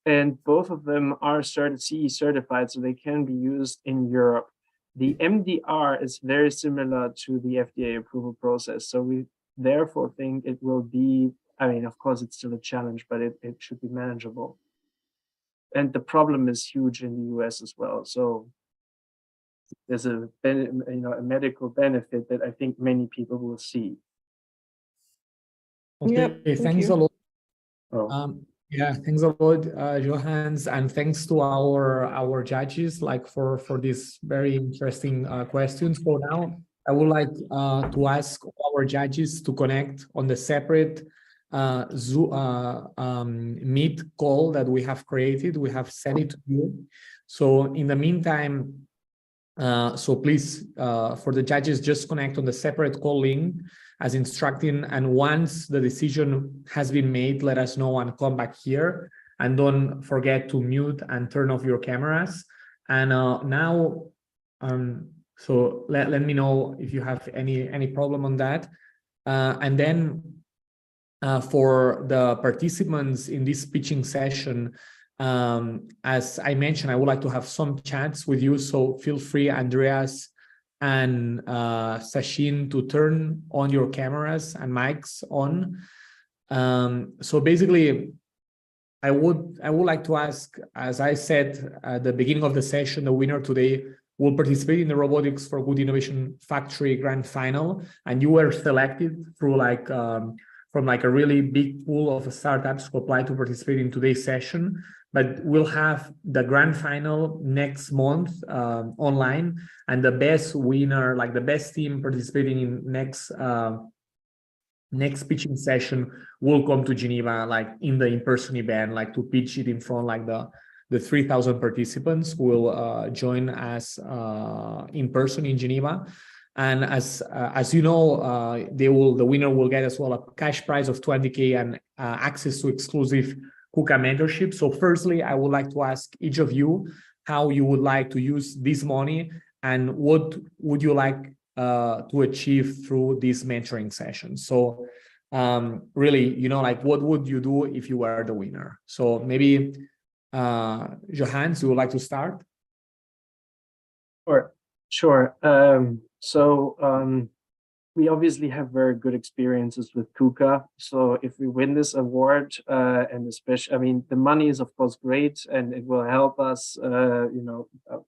S10: And both of them are CE certified, so they can be used in Europe. The MDR is very similar to the FDA approval process. So we therefore think it will be, I mean, of course, it's still a challenge, but it should be manageable. And the problem is huge in the US as well. So there's a medical benefit that I think many people will see.
S3: Okay,
S4: Yep,
S3: thanks a lot.
S10: Oh.
S3: Yeah, thanks a lot, Johannes, and thanks to our judges, like for these very interesting questions. So now I would like to ask our judges to connect on the separate Zoom Meet call that we have created. We have sent it to you. So in the meantime, so please, for the judges, just connect on the separate call link as instructed. And once the decision has been made, let us know and come back here. And don't forget to mute and turn off your cameras. And now, so let me know if you have any problem on that. And then for the participants in this pitching session, as I mentioned, I would like to have some chats with you. So feel free, Andreas and Sachin, to turn on your cameras and mics on. So basically, I would like to ask, as I said at the beginning of the session, the winner today will participate in the Robotics for Good Innovation Factory Grand Final, and you were selected through from a really big pool of startups who apply to participate in today's session. But we'll have the grand final next month online, and the best winner, like the best team participating in next pitching session, will come to Geneva, like in the in-person event, like to pitch it in front like the 3,000 participants who will join us in person in Geneva. And as you know, the winner will get as well a cash prize of 20K and access to exclusive KUKA mentorship. So firstly, I would like to ask each of you how you would like to use this money and what would you like to achieve through this mentoring session. So really, like what would you do if you were the winner? So maybe Johannes, you would like to start?
S10: Sure. We obviously have very good experiences with KUKA. So if we win this award, and especially, I mean, the money is of course great, and it will help us,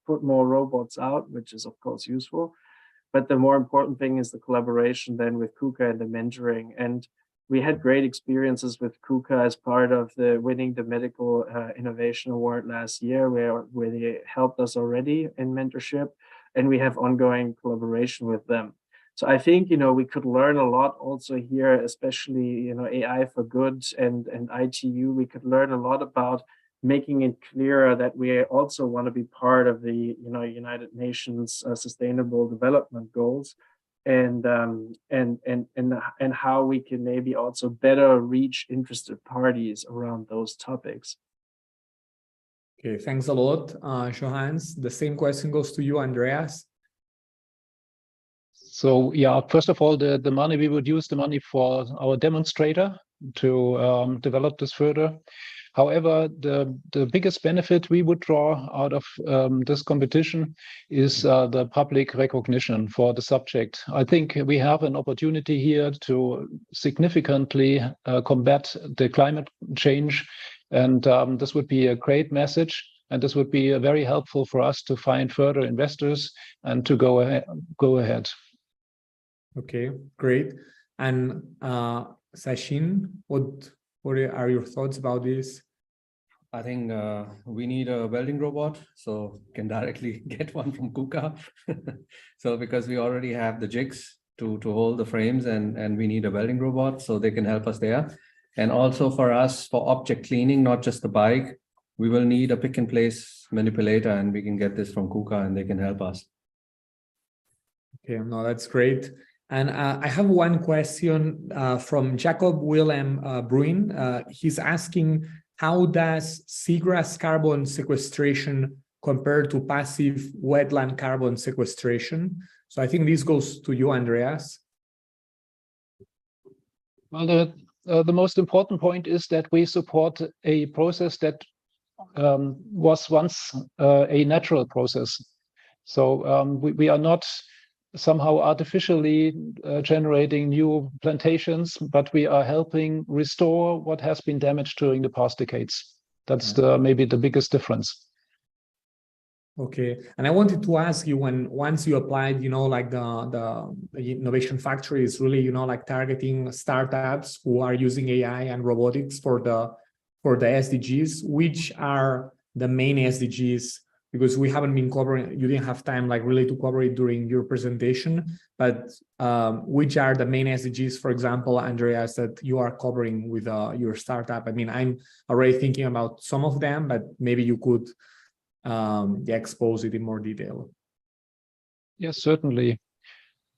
S10: put more robots out, which is of course useful. But the more important thing is the collaboration then with KUKA and the mentoring. And we had great experiences with KUKA as part of winning the Medical Innovation Award last year, where they helped us already in mentorship, and we have ongoing collaboration with them. So I think, we could learn a lot also here, especially, AI for good and ITU. We could learn a lot about making it clearer that we also want to be part of the, United Nations Sustainable Development Goals, and how we can maybe also better reach interested parties around those topics.
S3: Okay, thanks a lot, Johannes. The same question goes to you, Andreas.
S9: So yeah, first of all, the money, we would use the money for our demonstrator to develop this further. However, the biggest benefit we would draw out of this competition is the public recognition for the subject. I think we have an opportunity here to significantly combat the climate change, and this would be a great message. And this would be very helpful for us to find further investors and to go ahead.
S3: Okay, great. And Sachin, what are your thoughts about this?
S7: I think we need a welding robot, so can directly get one from KUKA. So because we already have the jigs to hold the frames, and we need a welding robot, so they can help us there. And also for us, for object cleaning, not just the bike, we will need a pick and place manipulator, and we can get this from KUKA and they can help us.
S3: Okay, no, that's great. And I have one question from Jacob Willem Bruin. He's asking, how does seagrass carbon sequestration compare to passive wetland carbon sequestration? So I think this goes to you, Andreas.
S9: Well, the most important point is that we support a process that was once a natural process. So we are not somehow artificially generating new plantations, but we are helping restore what has been damaged during the past decades. That's maybe the biggest difference.
S3: Okay, and I wanted to ask you, once you applied, like the Innovation Factory is really, like targeting startups who are using AI and robotics for the SDGs. Which are the main SDGs? Because we haven't been covering, you didn't have time like really to cover it during your presentation, but which are the main SDGs, for example, Andreas, that you are covering with your startup? I mean, I'm already thinking about some of them, but maybe you could expose it in more detail.
S9: Yes, certainly.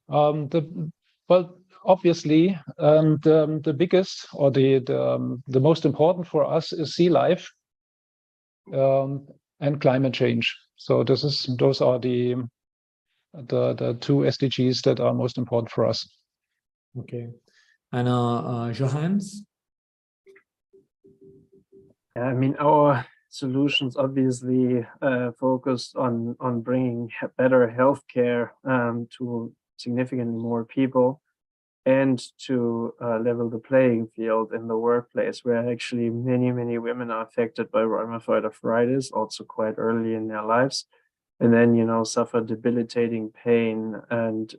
S9: Well, obviously, the biggest or the most important for us is sea life and climate change. So those are the two SDGs that are most important for us.
S3: Okay, and Johannes?
S10: Yeah, I mean, our solutions obviously focused on bringing better healthcare to significantly more people, and to level the playing field in the workplace, where actually many women are affected by rheumatoid arthritis also quite early in their lives, and then suffer debilitating pain and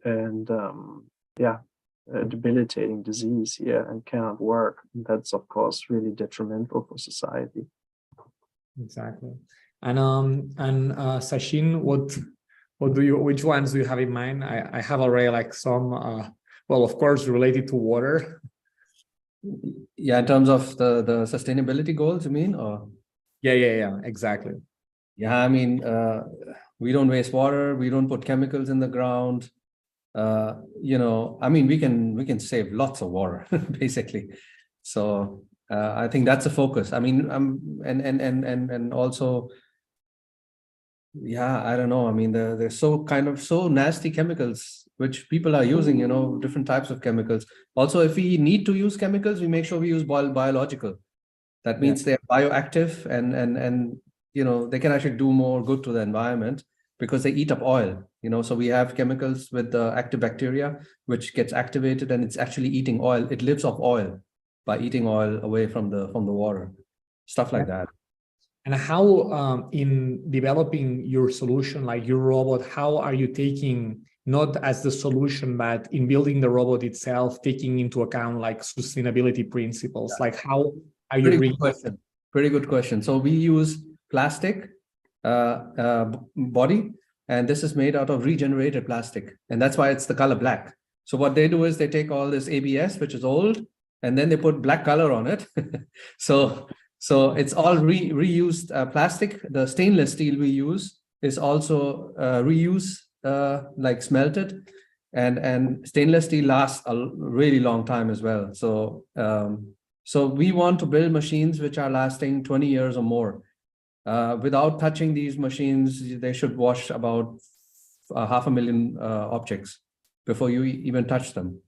S10: debilitating disease here and cannot work. And that's of course really detrimental for society.
S3: Exactly. And Sachin, which ones do you have in mind? I have already like some well, of course, related to water.
S7: Yeah, in terms of the sustainability goals, you mean? Or
S3: yeah, exactly.
S7: Yeah, I mean, we don't waste water, we don't put chemicals in the ground. I mean, we can save lots of water basically. So I think that's a focus. I mean, and also, yeah, I don't know. I mean, there's so nasty chemicals which people are using, different types of chemicals. Also, if we need to use chemicals, we make sure we use biological. That means they're bioactive, and they can actually do more good to the environment because they eat up oil. So we have chemicals with the active bacteria, which gets activated and it's actually eating oil. It lives off oil by eating oil away from the water, stuff like that.
S3: And how, in developing your solution, like your robot, how are you taking, not as the solution, but in building the robot itself, taking into account like sustainability principles? Like how are you?
S7: Pretty good question. So we use plastic body, and this is made out of regenerated plastic, and that's why it's the color black. So what they do is they take all this ABS, which is old, and then they put black color on it. So it's all reused plastic. The stainless steel we use is also reused, like smelted, and stainless steel lasts a really long time as well. So we want to build machines which are lasting 20 years or more. Without touching these machines, they should wash about 500,000 objects before you even touch them.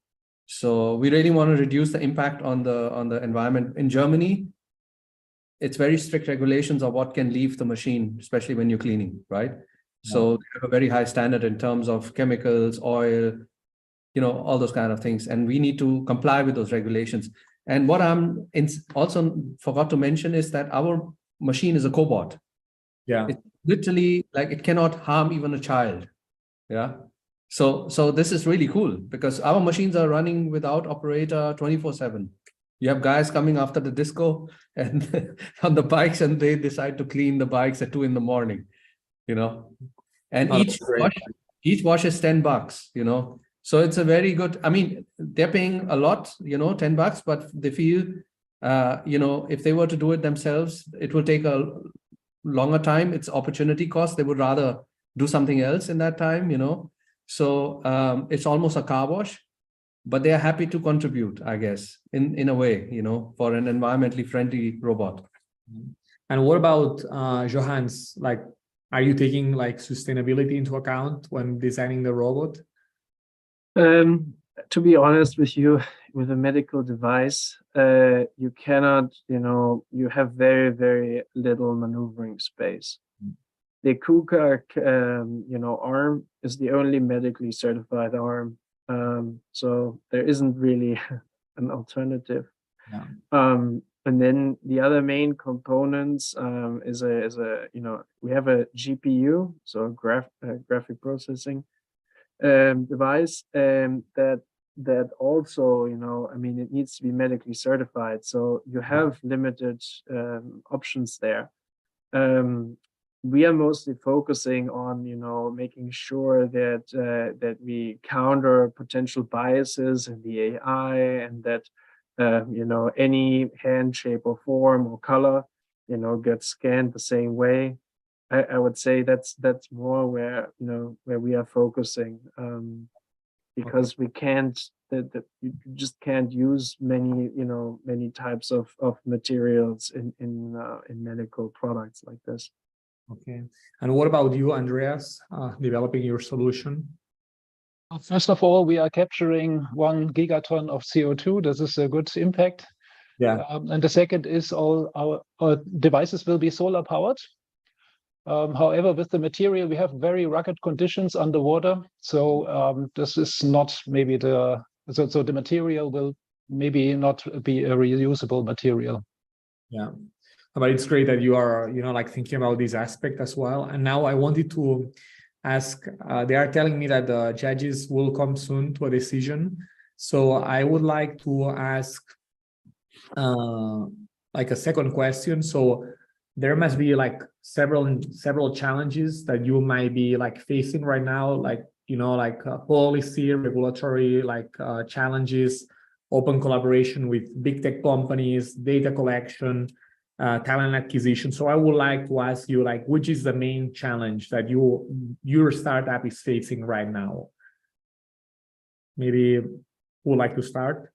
S7: So we really want to reduce the impact on the environment. In Germany, it's very strict regulations of what can leave the machine, especially when you're cleaning, right? Yeah. So they have a very high standard in terms of chemicals, oil, all those kind of things. And we need to comply with those regulations. And what I'm also forgot to mention is that our machine is a cobot.
S3: Yeah.
S7: It's literally like it cannot harm even a child. Yeah. So this is really cool because our machines are running without operator 24/7. You have guys coming after the disco and on the bikes, and they decide to clean the bikes at 2 a.m, you know, and
S3: Oh, that's great.
S7: each wash is $10, you know. So it's a very good, I mean, they're paying a lot, you know, $10, but they feel, you know, if they were to do it themselves, it will take a longer time. It's opportunity cost. They would rather do something else in that time, you know. So it's almost a car wash, but they are happy to contribute, I guess, in a way, you know, for an environmentally friendly robot.
S3: And what about Johannes? Like, are you taking like sustainability into account when designing the robot?
S10: To be honest with you, with a medical device, you cannot, you know, you have very, very little maneuvering space. The KUKA, you know, arm is the only medically certified arm. So there isn't really an alternative.
S3: Yeah.
S10: And then the other main components is a you know, we have a GPU, so a graphic processing device that also, you know, I mean, it needs to be medically certified. So you have limited options there. We are mostly focusing on, you know, making sure that that we counter potential biases in the AI, and that you know, any hand, shape, or form or color, you know, gets scanned the same way. I would say that's more where, you know, where we are focusing, because we can't, you just can't use many, you know, many types of materials in medical products like this.
S3: Okay. And what about you, Andreas, developing your solution?
S9: First of all, we are capturing 1 gigaton of CO2. This is a good impact.
S3: Yeah.
S9: And the second is all our devices will be solar powered. However, with the material, we have very rugged conditions underwater. So this is not maybe so the material will maybe not be a reusable material.
S3: Yeah. But it's great that you are, you know, like thinking about this aspect as well. And now I wanted to ask, they are telling me that the judges will come soon to a decision. So I would like to ask like a second question. So there must be like several challenges that you might be like facing right now, like, you know, like policy, regulatory, like challenges, open collaboration with big tech companies, data collection, talent acquisition. So I would like to ask you, like, which is the main challenge that your startup is facing right now? Maybe who would like to start?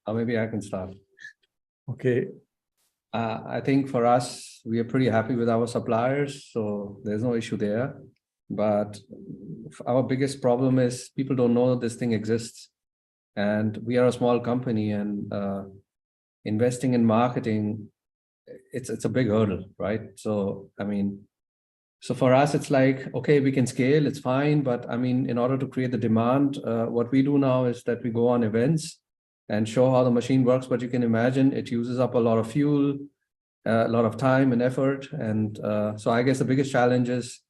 S7: Or maybe I can start.
S3: Okay.
S7: I think for us, we are pretty happy with our suppliers, so there's no issue there. But our biggest problem is people don't know this thing exists. And we are a small company, and investing in marketing, it's a big hurdle, right? So, I mean, so for us, it's like, okay, we can scale, it's fine. But I mean, in order to create the demand, what we do now is that we go on events and show how the machine works. But you can imagine it uses up a lot of fuel, a lot of time and effort. And so I guess the biggest challenge is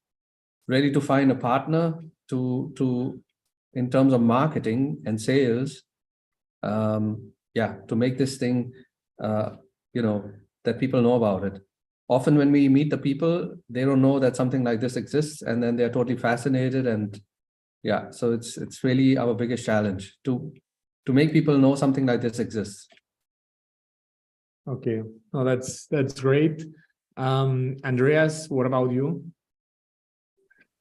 S7: really to find a partner to in terms of marketing and sales, to make this thing, you know, that people know about it. Often when we meet the people, they don't know that something like this exists, and then they're totally fascinated. And yeah, so it's really our biggest challenge to make people know something like this exists.
S3: Okay, no, that's great. Andreas, what about you?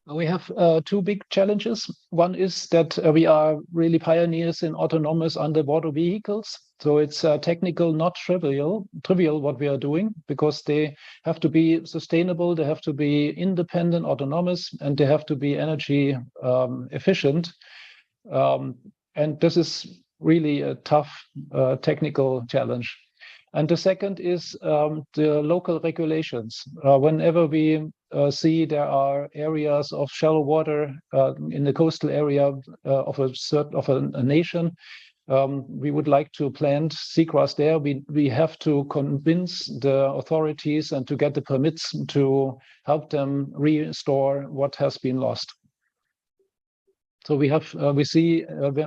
S9: We have 2 big challenges. One is that we are really pioneers in autonomous underwater vehicles. So it's technical, not trivial what we are doing, because they have to be sustainable, they have to be independent, autonomous, and they have to be energy efficient. And this is really a tough technical challenge. And the second is the local regulations. Whenever we see there are areas of shallow water in the coastal area of a nation, we would like to plant seagrass there. We have to convince the authorities and to get the permits to help them restore what has been lost. So we see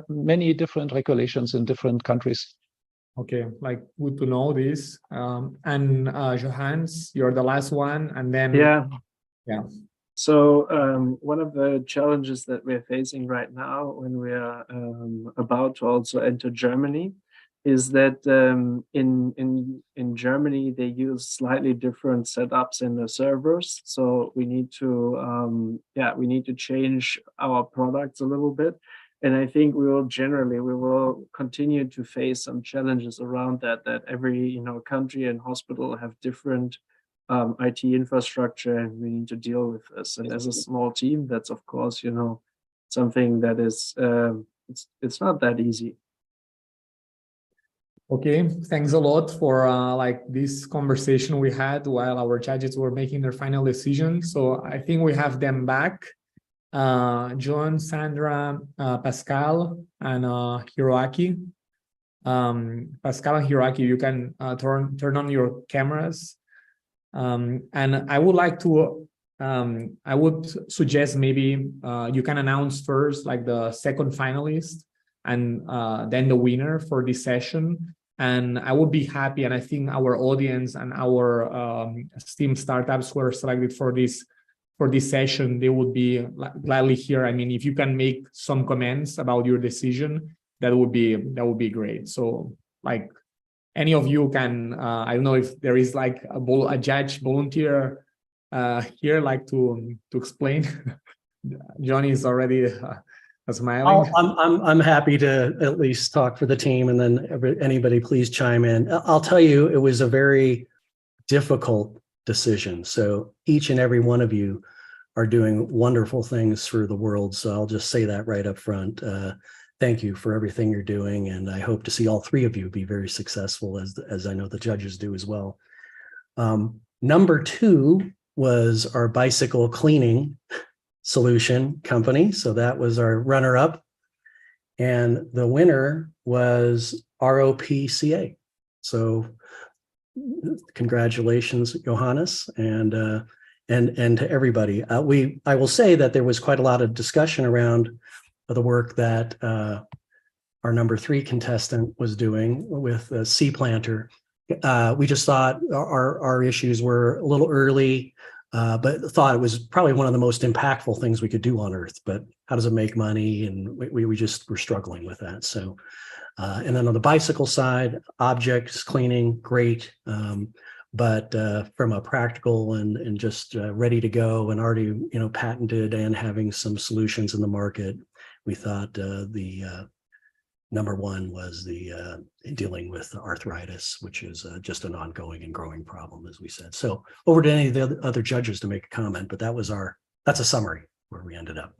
S9: many different regulations in different countries.
S3: Okay, like good to know this. And Johannes, you're the last one, and then
S10: Yeah.
S3: yeah.
S10: So one of the challenges that we're facing right now when we are about to also enter Germany is that in Germany they use slightly different setups in the servers. So we need to change our products a little bit. And I think we will continue to face some challenges around that every country and hospital have different IT infrastructure, and we need to deal with this. And as a small team, that's of course, something that is it's not that easy.
S3: Okay, thanks a lot for like this conversation we had while our judges were making their final decision. So I think we have them back. John, Sandra, Pascal, and Hiroaki. Pascal and Hiroaki, you can turn on your cameras. And I would like to, I would suggest maybe you can announce first like the second finalist and then the winner for this session. And I would be happy, and I think our audience and our STEAM startups who are selected for this session, they would be gladly here. I mean, if you can make some comments about your decision, that would be great. So like any of you can, I don't know if there is like a judge volunteer here, like to explain. Johnny is already smiling.
S6: I'm happy to at least talk for the team, and then anybody please chime in. I'll tell you, it was a very difficult decision. So each and every one of you are doing wonderful things for the world. So I'll just say that right up front. Thank you for everything you're doing, and I hope to see all three of you be very successful, as I know the judges do as well. Number two was our bicycle cleaning solution company. So that was our runner-up, and the winner was ROPCA. So congratulations, Johannes, and to everybody. I will say that there was quite a lot of discussion around the work that our number three contestant was doing with Sea Planter. We just thought our issues were a little early, but thought it was probably one of the most impactful things we could do on Earth. But how does it make money? And we just were struggling with that. So, and then on the bicycle side, objects cleaning, great. But from a practical and just ready to go and already patented and having some solutions in the market, we thought the number one was the dealing with arthritis, which is just an ongoing and growing problem, as we said. So over to any of the other judges to make a comment, but that's a summary where we ended up.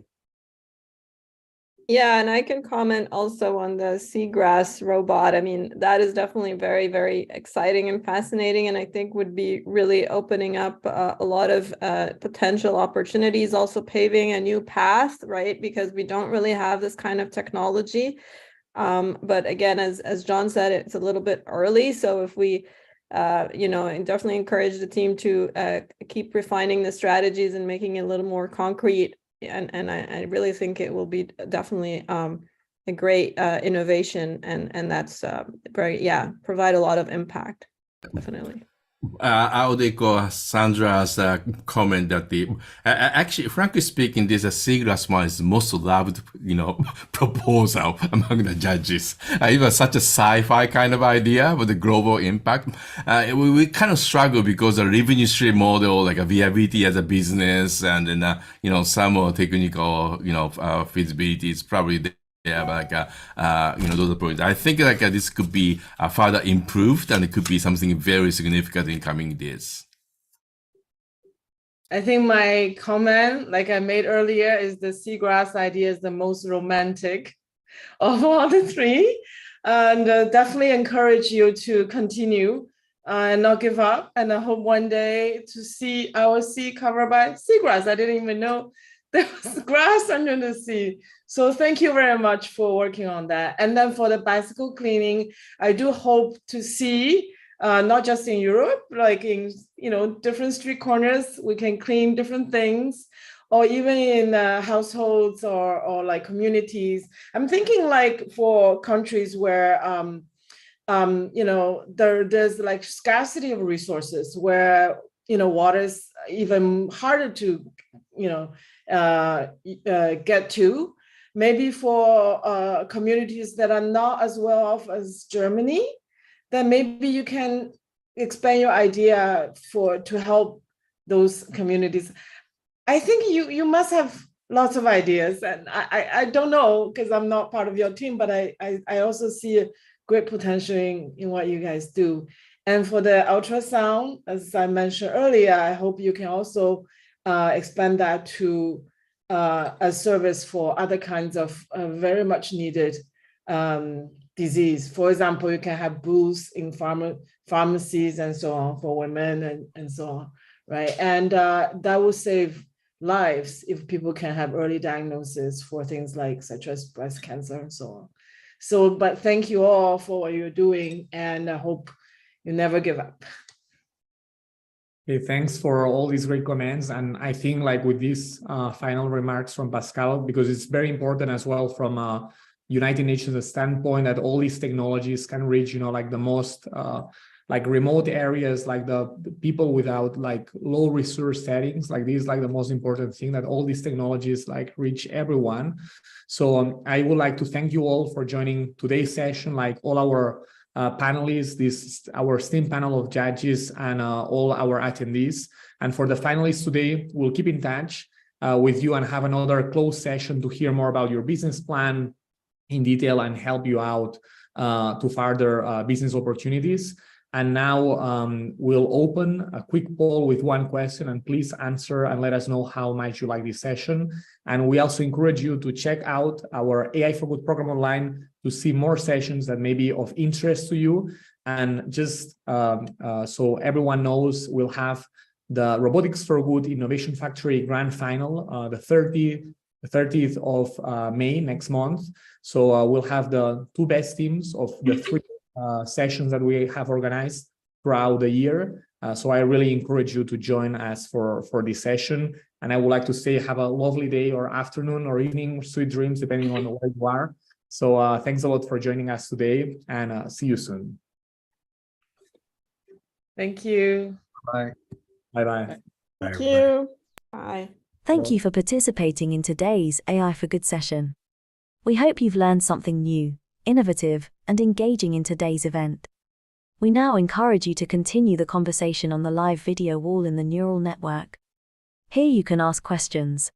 S4: Yeah, and I can comment also on the seagrass robot. I mean, that is definitely very, very exciting and fascinating, and I think would be really opening up a lot of potential opportunities, also paving a new path, right? Because we don't really have this kind of technology. But again, as John said, it's a little bit early. So if we, and definitely encourage the team to keep refining the strategies and making it a little more concrete. And I really think it will be definitely a great innovation, and that's provide a lot of impact, definitely.
S5: I would echo Sandra's comment that actually, frankly speaking, this seagrass one is the most loved, proposal among the judges. It was such a sci-fi kind of idea with the global impact. We kind of struggle because the revenue stream model, like a viability as a business, and then some more technical, feasibility is probably yeah, but those points. I think this could be further improved, and it could be something very significant in coming days.
S8: I think my comment, like I made earlier, is the seagrass idea is the most romantic of all the three, and definitely encourage you to continue and not give up. And I hope one day to see our sea covered by seagrass. I didn't even know there was grass under the sea. So thank you very much for working on that. And then for the bicycle cleaning, I do hope to see, not just in Europe, like in different street corners, we can clean different things, or even in households or like communities. I'm thinking like for countries where there's like scarcity of resources where, water is even harder to, get to. Maybe for communities that are not as well off as Germany, then maybe you can expand your idea to help those communities. I think you must have lots of ideas, and I don't know because I'm not part of your team, but I also see a great potential in what you guys do. And for the ultrasound, as I mentioned earlier, I hope you can also expand that to a service for other kinds of very much needed disease. For example, you can have booths in pharmacies and so on for women and so on, right? And that will save lives if people can have early diagnosis for things like such as breast cancer and so on. So, but thank you all for what you're doing, and I hope you never give up.
S3: Okay, thanks for all these great comments. And I think like with these final remarks from Pascal, because it's very important as well from a United Nations standpoint that all these technologies can reach, like the most like remote areas, like the people without like low resource settings, like this is like the most important thing, that all these technologies like reach everyone. So I would like to thank you all for joining today's session, like all our panelists, our esteemed panel of judges, and all our attendees. And for the finalists today, we'll keep in touch with you and have another closed session to hear more about your business plan in detail and help you out to further business opportunities. And now we'll open a quick poll with one question, and please answer and let us know how much you like this session. And we also encourage you to check out our AI for Good program online to see more sessions that may be of interest to you. And just so everyone knows, we'll have the Robotics for Good Innovation Factory Grand Final, the 30th of May next month. So we'll have the two best teams of the three sessions that we have organized throughout the year. So I really encourage you to join us for this session. And I would like to say have a lovely day or afternoon or evening, sweet dreams, depending on where you are. So thanks a lot for joining us today, and see you soon.
S8: Thank you.
S3: Bye. Bye-bye.
S4: Thank you. Bye.
S2: Thank you for participating in today's AI for Good session. We hope you've learned something new, innovative, and engaging in today's event. We now encourage you to continue the conversation on the live video wall in the neural network. Here you can ask questions,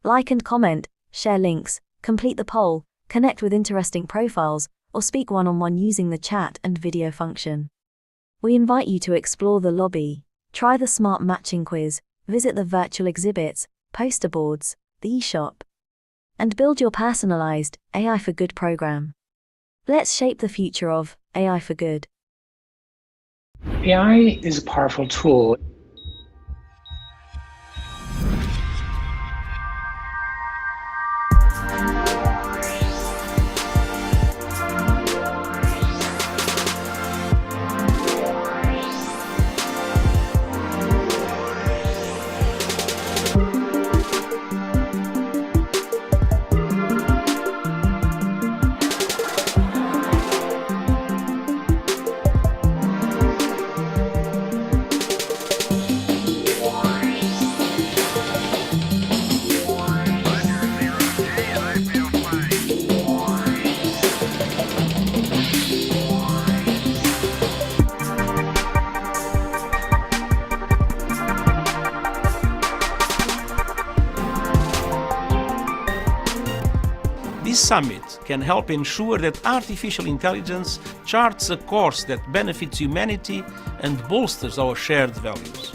S2: like and comment, share links, complete the poll, connect with interesting profiles, or speak one-on-one using the chat and video function. We invite you to explore the lobby, try the smart matching quiz, visit the virtual exhibits, poster boards, the eShop, and build your personalized AI for Good program. Let's shape the future of AI for Good.
S9: AI is a powerful tool.
S1: This summit can help ensure that artificial intelligence charts a course that benefits humanity and bolsters our shared values.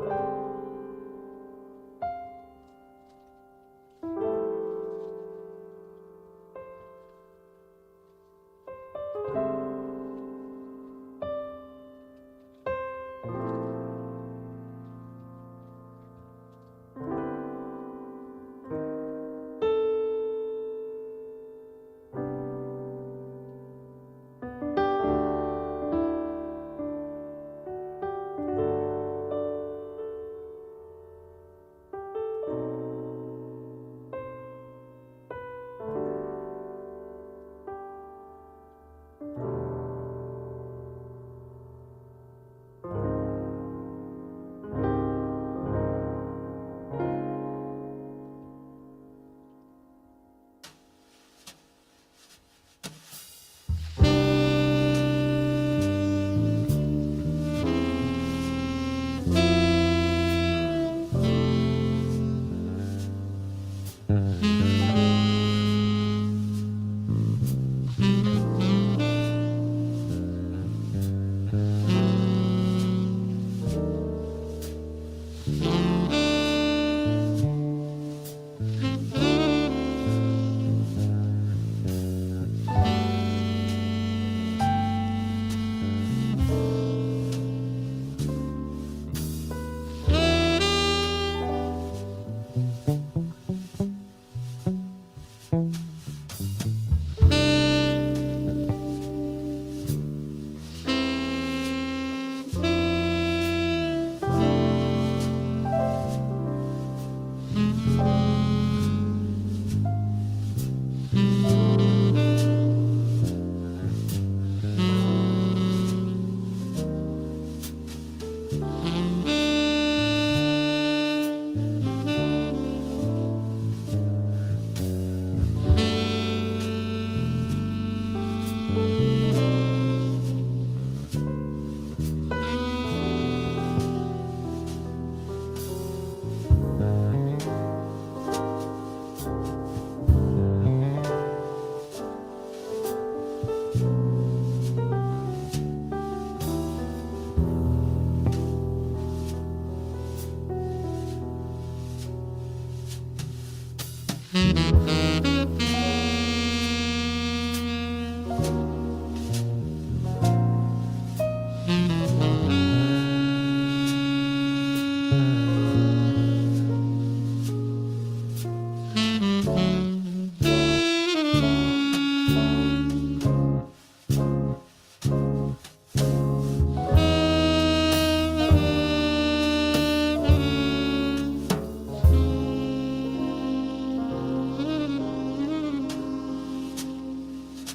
S4: you.